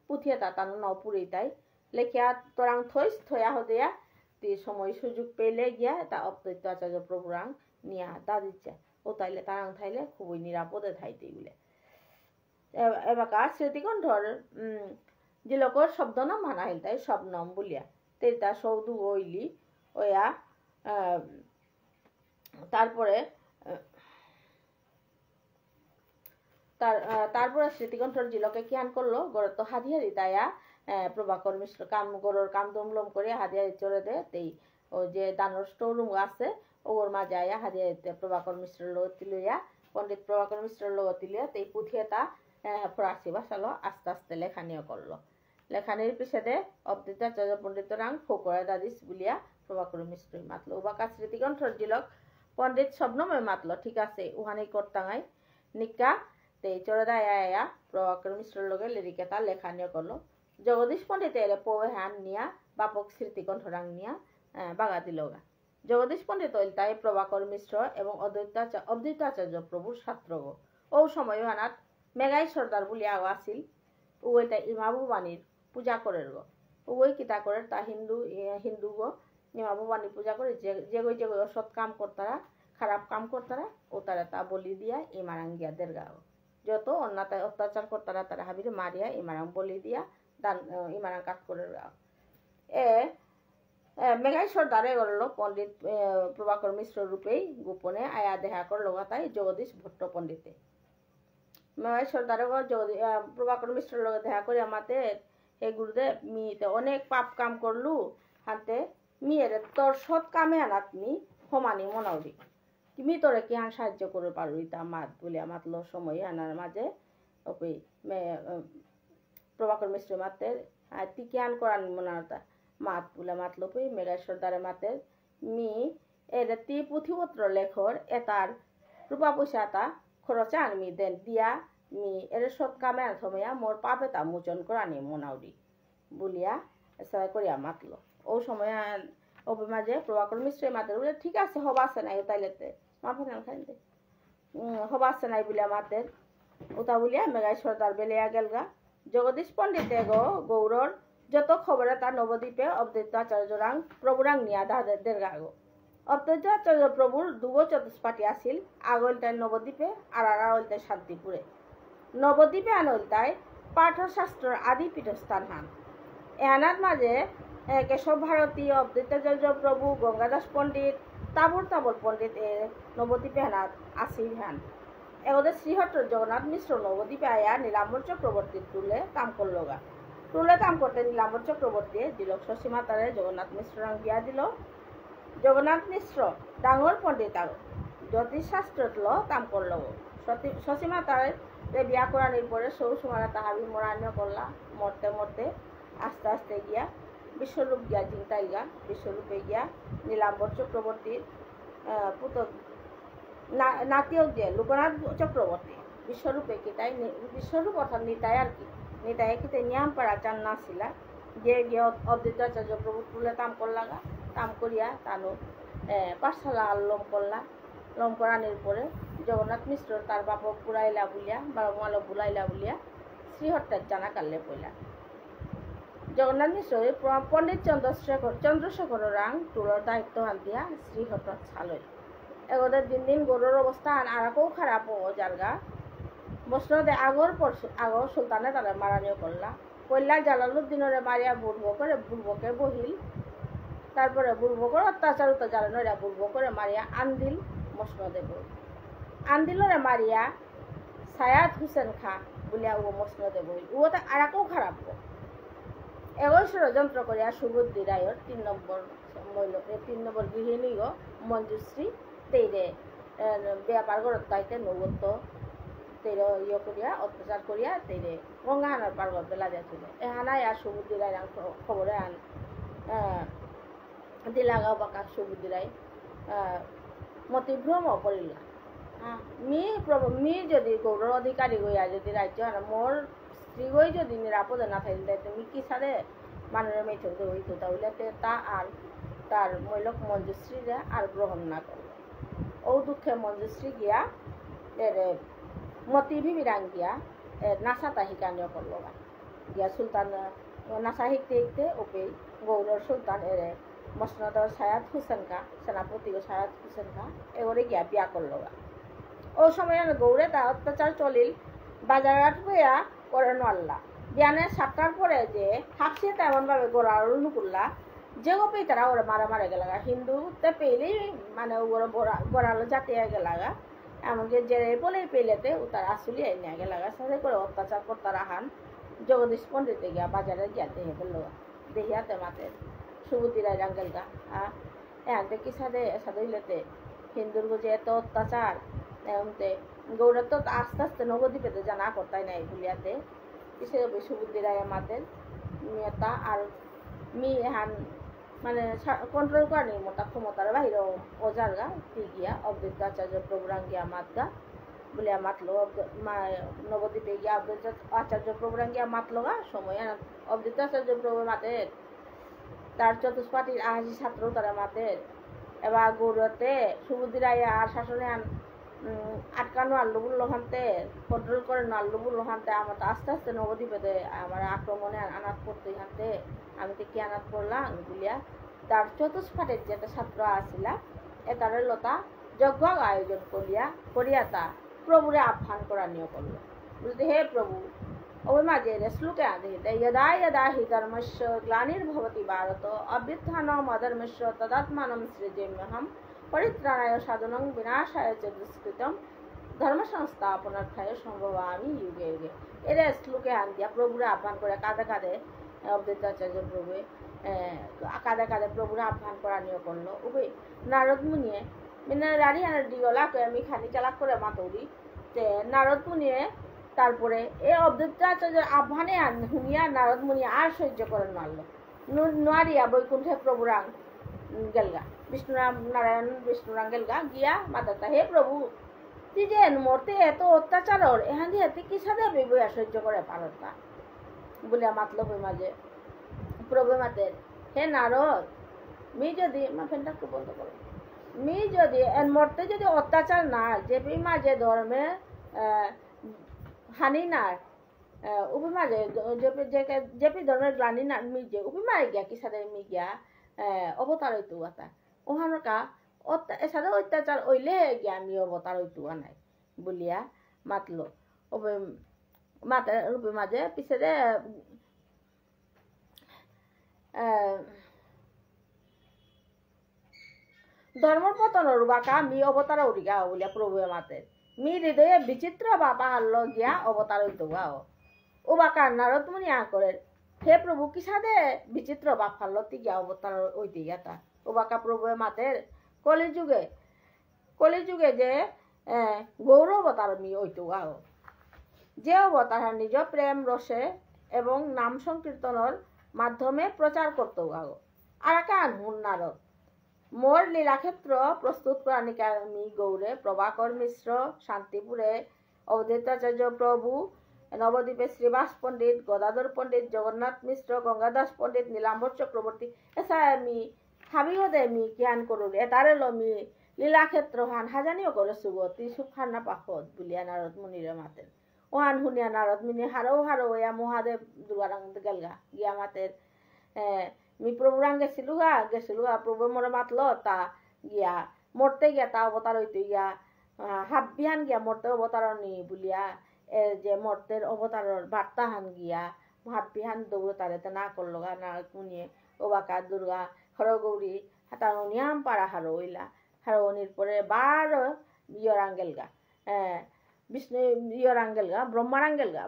পুথিয়ে তা তানু নাও পুরেই তাই লেখিয়া তোরাং থয়া হদেয়া সময় সুযোগ পেলে গিয়া তা অদ্বৈত আচার্য প্রভুরাং নিয়া দাদিচ্ছে ও তাইলে তারাং থাইলে খুবই নিরাপদে থাইতে বলে। এবাকা স্মৃতিকণ্ঠর জিলকর শব্দনাম মানাহিল তাই শবনম বলিয়া তেতা সৌদু ওইলি ওয়া তারপরে তারপরে স্মৃতিকণ্ঠর জিলকে কিয়ান করলো গড় তো হাদিয়ারি তাইয়া প্রভাকর মিশ্র গরুর কাম দমলম করে হাদিয়ারি চড়ে দে তেই ও যে দানর স্টোরুম আছে ওর মাঝে আয়া হাদিয়ারিতে প্রভাকর মিশ্রের লগতি লইয়া পণ্ডিত প্রভাকর মিশ্রের লগতি লইয়া তেই পুথিয়ে তা ফরাসি ভাষালো আস্তে আস্তে লেখানিও করলো। লেখানির পিছনে অদ্বৈতাচার্য পণ্ডিতরাং ফোকরা দাদিস বলিয়া প্রভাকর মিশ্র মাতলো। উবাকা স্মৃতিকণ্ঠর জিলক পণ্ডিত শবনমে মাতলো, ঠিক আছে উহানি করতাঙাই নিকা তেই চড়ে আয়া প্রভাকর মিশ্রের লগে লিরিকেতা লেখানিও করলো। জগদীশ পণ্ডিত এলে পৌয়ে হ্যান নিয়া বাপক স্মৃতিকণ্ঠরাং নিয়া বাগা দিলগা। জগদীশ পণ্ডিত হইল তাই প্রভাকর মিশ্র এবং অদ্বৈতাচার্য প্রভুর ছাত্র গো। ও সময় হানাত মেঘাই সর্দার বলিয়া আসিল ওই তাই ইমা ভবানীর পূজা করে গো। ওই কিতা করে তা হিন্দু গো ইমা ভবানী পূজা করে যে অসৎ কাম করতারা খারাপ কাম করতারা ও তারা তা বলি দিয়া ইমারাং গিয়া দেরগা গো। যত অন্যায় অত্যাচার করতারা তারা হাবিরে মারিয়া ইমারাং বলি দিয়া দান ইমারাং কাজ করে গাও। মেঘাই সর্দারে করলো পণ্ডিত প্রভাকর মিশ্র রূপেই গোপনে আয়া দেখা করলো তাই জগদীশ ভট্ট পণ্ডিতে। মেঘাই সর্দারে প্রভাকর মিশ্রের লগে দেখা করে আমাদের হে গুরুদেব মিতে অনেক পাপ কাম করলু হাতে মিয়ের তোর সৎ কামে আনাত মি সমানি মনাউরি তুমি তোরে কি হান সাহায্য করে পারবি তা মাত বলে মাতলো। সময় আনার মাঝে ওই প্রভাকর মিশ্র মাতের তি কিয়ান করান মনারতা মাত বলে মাতলো পই মেঘাই সর্দারে মাতের মি এর তি পুঁথিপত্র লেখর এটার রূপা পয়সা তা খরচে আনমি দেন দিয়া মি এর সৎ কামে আনথমিয়া মোর পাপে তা মোচন করানি মনাউরি বলিয়া এসা করিয়া মাতলো। ও সময় ওপে মাঝে প্রভাকর মিশ্রের মাতের বলে ঠিক আছে হবা আছে নাই তাইলেতে মাফে নাম খাইতে হবা আছে নাই বলিয়া মাতের ওটা বলিয়া মেঘাই সর্দার বেলিয়া গেলগা। জগদীশ পণ্ডিতে গো গৌরর যত খবরে তার নবদ্বীপে অদ্বৈত আচার্যরাং প্রভুরাং নিয়া দাদের গা গো। অদ্বৈত আচার্য প্রভুর দুগো চতুষ্পাটি আসিল আগলটায় নবদ্বীপে আর আরালটায় শান্তিপুরে। নবদ্বীপে আনলতায় পাঠশাস্ত্রের আদি পীঠস্থান হান এহানার মাঝে কেশব ভারতী অদ্বৈতাচার্য প্রভু গঙ্গাদাস পণ্ডিত তাবর পণ্ডিত নবদ্বীপে হানাত আসিল হান। এগোদের শ্রীহট্টর জগন্নাথ মিশ্র নবদ্বীপে আয়া নীলাম্বর চক্রবর্তীর তুলে কাম করলোগা। তুলে কাম করতে নীলাম্বর চক্রবর্তী দিলক শশীমা তারে জগন্নাথ মিশ্রাং দিয়া দিল। জগন্নাথ মিশ্র ডাঙর পণ্ডিত আর জ্যোতিষশাস্ত্রত কাম করল। শশীমা তারে বিয়া করানির পরে সৌ সময় তাহাবি মরান্য করলা। মরতে মরতে আস্তে আস্তে গিয়া বিশ্বরূপ গিয়া জিংতাই গা। বিশ্বরূপে গিয়া নীলাম্বর চক্রবর্তীর পুত নাতিও গিয়ে লোকনাথ চক্রবর্তী বিশ্বরূপে কিতাই বিশ্বরূপ অর্থাৎ নিতাই আর কি নিতাই কিতে নিয়াম পাড়া চান্না ছিলা যে গিয়ে অদ্বৈতাচার্য প্রভু তুলে কাম করলাগা। কাম করিয়া তানো পাঠশালা লম করলা। লম করানির পরে জগন্নাথ মিশ্র তার বাপক বুড়াইলা বলিয়া বারমালো বুলাইলা বলিয়া শ্রীহট্টার জানা কালে পইলা। জগন্নাথ মিশ্র পণ্ডিত চন্দ্রশেখর রাং তুলোর দায়িত্ব হান দিয়া শ্রীহট্টর ছালই। এগোদের দিন দিন গরুর অবস্থা আরাকেও খারাপ ও জারগা। বৈষ্ণদে আগর সুলতানে তারা মারানিও করলা। কইলা জালালুদ্দিনরে মারিয়া বুড়বকে বহিল। তারপরে বুড়বকর অত্যাচার জ্বালানোরা বুড়বকরে মারিয়া আনদিল মসনদে বই। আন্দিলরে মারিয়া সায়াদ হুসেন খা বলিয়া ও মসনদে বই ওটা আর একও খারাপ এগোই ষড়যন্ত্র করিয়া সুবুদ্ধি রায়ের 3 নম্বর গৃহিণী মঞ্জুশ্রী তেইরে ব্যাপার করত তাইতে নৌগত তেইরে করিয়া অত্যাচার করিয়া তেইরে গঙ্গাহানার পার্বত বেলা দিয়েছিল এহানাই আর সুবুদ্ধি রায় খবরে আন দিলাগাঁও বাঁকা সুবুদ্ধি রায় মতিভ্রম করিলা মি যদি গৌরর অধিকারী গইয়া যদি রাজ্য মোর স্ত্রী গই যদি নিরাপদে না থাকলে তুমি কি সারে মানুষের মেথক হইতো তাহলে তা আর তার মৈলক মঞ্জুশ্রীরা আর গ্রহণ না করলো ও দুঃখে মঞ্জুশ্রী গিয়া এর মতি বিবিরাং গিয়া নাসা তাহিকানিও করলো গিয়া সুলতান নাসা শিখতে শিখতে ওপে গৌরর সুলতান এর মসনদর সায়াদ হুসেন খা সেনাপতি সায়াদ হুসেন খা এগরে গিয়া বিয়া করলো ও সময় গৌরে তা অত্যাচার চলিল বাজারঘাট হইয়া করে নল্লা বিয়ানে 7টার পরে যে হাফসে তেমন ভাবে গোড়ার নুকুল্লা যে গোপেই তারা ওরা মারা গেলাগা হিন্দুতে পেলেই মানে ওরা গোড়ালো জাতিয়া গেলাগা এমনকি যে বলেই পেলেতে ও তার আসলি নিয়ে গেলাগা সাথে করে অত্যাচার করতে রাহান জগদীশ পণ্ডিতে গিয়া বাজারে গিয়া দেহে ফেললো দেহিয়াতে মাতে সুবুদ্ধি রায় রাঙ্গেল গা এতে কি সাথে সাথে হইলেতে হিন্দুর যে এত অত্যাচার এমতে গৌরব তো আস্তে আস্তে নগদী পেতে জানা করতাই নাই বুলিয়াতে কিসে সুবুদ্ধি রায় মাতের মেয়েটা আর মি হান মানে কন্ট্রোল করেনি মোটা ক্ষমতার বাহিরে ওজার গা গিয়া অদ্বৈত আচার্য প্রভুরাং গিয়া মাত গা বলিয়া মাতলো নবদ্বীপে গিয়া অদ্বৈত আচার্য প্রভুরাং গিয়া মাতলো গা সময় অদ্বৈত আচার্য প্রভু মাতের তার চতুষ্পাটির 80 ছাত্র তারা মাতের এবার গৌরতে সুবুদ্ধি রায় আর শাসনে আটকানো আল্লুবুল হানতে কন্ট্রোল করে আল্লুবুল হানতে আমার আস্তে আস্তে নবদ্বীপে আমার আক্রমণে আনাত করতে হানতে আমি তো কি আনাত করলাম বুলিয়া তার চতুষ্পাটের যেটা ছাত্র আসিলা এটার লতা যজ্ঞ আয়োজন করিয়া তা প্রভুরে আহ্বান করা নিয়ে করলো বলতে হে প্রভু ওই মাঝে শ্লোকে আদিহিতে यदा यदा हि धर्मस्य ग्लानिर्भवति भारत अभ्युत्थानम् अधर्मस्य तदात्मानं सृजाम्यहं परित्राणाय साधनं विनाशाय च दुष्कृतं धर्म संस्थापनार्थाय সম্ভবামি যুগে যুগে এর শ্লোকে আন দিয়া প্রভুরে আহ্বান করে কাঁধে কাঁধে অদ্বৈত আচার্য প্রভু কাঁধে কাঁধে প্রভুরে আহ্বান করা নিয়ে করলো উভয় নারদ মুনিয়ে মানে রাড়ি আনার ডিগলা আমি খানি চালাক করে মাতৌরি তে নারদ মুনিয়ে তারপরে এই অদ্বৈত আচার্যের আহ্বানে শুনিয়া নারদ মুনি আর সহ্য করে নারলো নারিয়া বৈকুণ্ঠে প্রভুরাং গেলগা বিষ্ণুরাম নারায়ণ বিষ্ণুরাং গেলগা গিয়া মাতাতা হে প্রভু তুই যে মরতে এত অত্যাচার এখান দিয়ে তুই কি সাথে বইয়া সহ্য করে পারত না বলিয়া মাতলো বই মাঝে প্রভু মাতের হে নারদ মি যদি ফ্যানটা একটু বন্ধ করো মি যদি মরতে যদি অত্যাচার না যে মাঝে ধর্মে হানি না উপমাজে যেপি ধর্মের গ্লানি না মি যে উপমায় গিয়া কি সাথে মি গিয়া অবতার হইতো আতা ওহানকা সাথে অত্যাচার ওইলে গিয়া আমি অবতার হইতো নাই বলিয়া মাতলো মাতে রূপে মাঝে পিছে ধর্মর পতনের বাঁকা মি অবতার উড়িগা বলিয়া প্রভুয়ে মাতে মি হৃদয়ে বিচিত্র বাবা হাল্ল গিয়া অবতার হইতো গাও ও বাঁকা নারদ মুনি করেন হে প্রভু কি সাদে বিচিত্র বাপ হাল্লতি গিয়া অবতার হইতে গিয়া তা ও বাঁকা প্রভুয়ে মাতের কলিযুগে যে গৌর অবতার মি হইতো গাও যে অবতার নিজ প্রেম রসে এবং নাম সংকীর্তনের মাধ্যমে প্রচার করতো গাও আর কান হুন নারদ মোর লীলাক্ষেত্র প্রস্তুত প্রাণিকা মি গৌরে প্রভাকর মিশ্র শান্তিপুরে অবধূতাচার্য প্রভু নবদ্বীপে শ্রীবাস পণ্ডিত গদাধর পণ্ডিত জগন্নাথ মিশ্র গঙ্গাদাস পণ্ডিত নীলাম্বর চক্রবর্তী এসা মি হাবিও দে মি জ্ঞান করুন এটারে ল মি লীলাক্ষেত্র হান হাজানিও করে সুগতি সুখান না পাখত বুলিয়া নারদ মুনিরে মাতেন ওহান শুনিয়া নারদ মুনি হারো এয়া মহাদেব দুয়ারাং গেলগা গিয়া মাতের মি প্রভুরাং গেছিলু গা প্রভু মরে মাতলো তা গিয়া মরতে গিয়া তা অবতার হইতে গিয়া হাবিহান গিয়া মরতে অবতার নি বুলিয়া যে মর্তের অবতারের বার্তা হান গিয়া হাবিহান দৌড় তারেতে না করলো গা নারদ মুনিয়ে ও বাঁকা দুর্গা হরগৌরী হাতানো নিয়াম পাড়া হারো হইলা হারোনির পরে বার ইয়রাং গেলগা বিষ্ণু ইয়র আঙ্গেল গা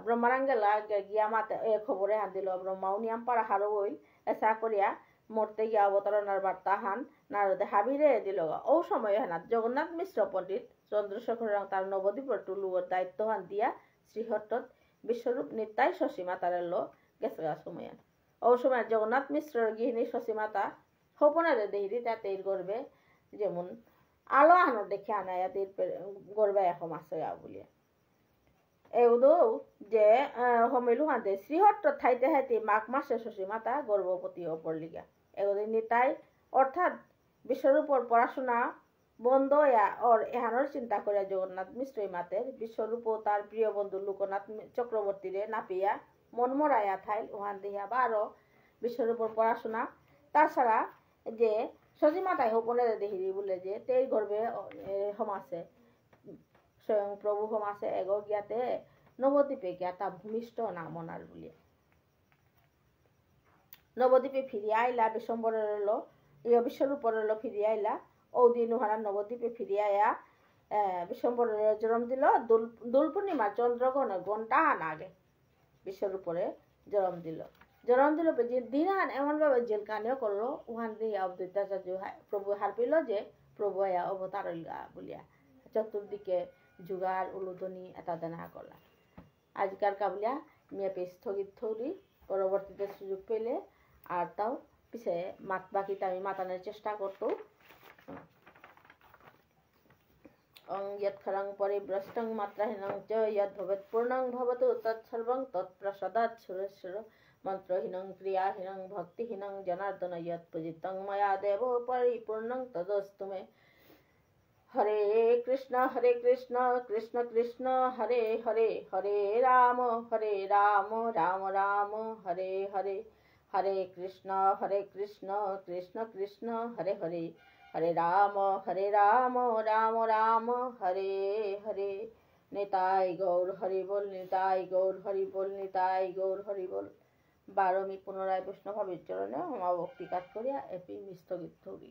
ব্রহ্মার আঙ্গেল গিয়া মাতে খবরে হান দিল ব্রহ্মাও নিয়াম পারা হারো হইল এসা করিয়া মরতে গিয়া অবতরণের বার্তা হান নারদে হাবিরে দিল ও সময় হানাত জগন্নাথ মিশ্র পণ্ডিত চন্দ্রশেখর তার নবদ্বীপের টুলুর দায়িত্ব হান দিয়া শ্রীহট্টত বিশ্বরূপ নিতাই শশী মাতার লো গেছে গা সময় ও সময় জগন্নাথ মিশ্রর গৃহিণী শশী মাতা সপনারে দেহিরি তাতে গর্বে যেমন আলো আনো দেখে আনায় গর্বে এখন আছে বলিয়া এগুলো যে হমিলু হাঁদে শ্রীহট্ট ঠাইতে হাইতে মাঘ মাসে শশী মাতা গর্ভবতী অপর লিগা এগুলি নিতাই অর্থাৎ বিশ্বরূপর পড়াশোনা বন্ধ ওর এহানোর চিন্তা করে জগন্নাথ মিশ্রই মাতের বিশ্বরূপ ও তার প্রিয় বন্ধু লোকনাথ চক্রবর্তীরে নাপিয়া মন মরাইয়া থাইল ওহান দিয়া বা আরো বিশ্বরূপর পড়াশোনা তাছাড়া যে শশী মাতায় হোপনে দেহিরি বলে যে তেই গর্বে সমাসে স্বয়ং প্রভু সমাসে এগো গিয়াতে নবদ্বীপে গিয়া তা ভূমিষ্ঠ না মনার বলিয়া নবদ্বীপে ফিরিয়া আইলা বিশ্বম্বরের লো বিশ্বরূপর লো ফিরিয়া আইলা ও দিন উহারা নবদ্বীপে ফিরিয়া আয়া বিশ্বম্বরের জন্ম দিল দোল পূর্ণিমা চন্দ্রগ্রহণ ঘন্টা হান আগে বিশ্বরূপরে জন্ম দিল দিন হান এমন ভাবে জেল কানিও করলো উহান দিয়ে অবদ্বৈতাচার্য প্রভু হার পেল যে প্রভু আয়া অবতার বলিয়া চতুর্দিকে যুগার উলুধনি এটা দেনা করলা আজকার কাবলিয়া মেপে স্থগিত থৌরি পরবর্তীতে সুযোগ পেলে আর তাও পিছে বাকিটা আমি মাতানোর চেষ্টা করতো यत्खरं परिभ्रष्टं मात्राहीनं च यद्भवेत् पूर्णं भवतु तत्सर्वं तत्प्रसादात् सुरेश्वर मन्त्रहीनं क्रियाहीनं भक्तिहीनं जनार्दन यत्पूजितं मया देवो परिपूर्णं तदस्तु मे हरे कृष्ण कृष्ण कृष्ण हरे हरे हरे राम राम राम हरे हरे हरे कृष्ण कृष्ण कृष्ण हरे हरे हरे राम राम राम हरे हरे निताई गौर हरि बोल निताई गौर हरि बोल निताई गौर हरि बोल 12 मी পুনরায় বৈষ্ণব ভাবের চরণে মা ভক্তি কাজ করিয়া এপি স্থগিত করি।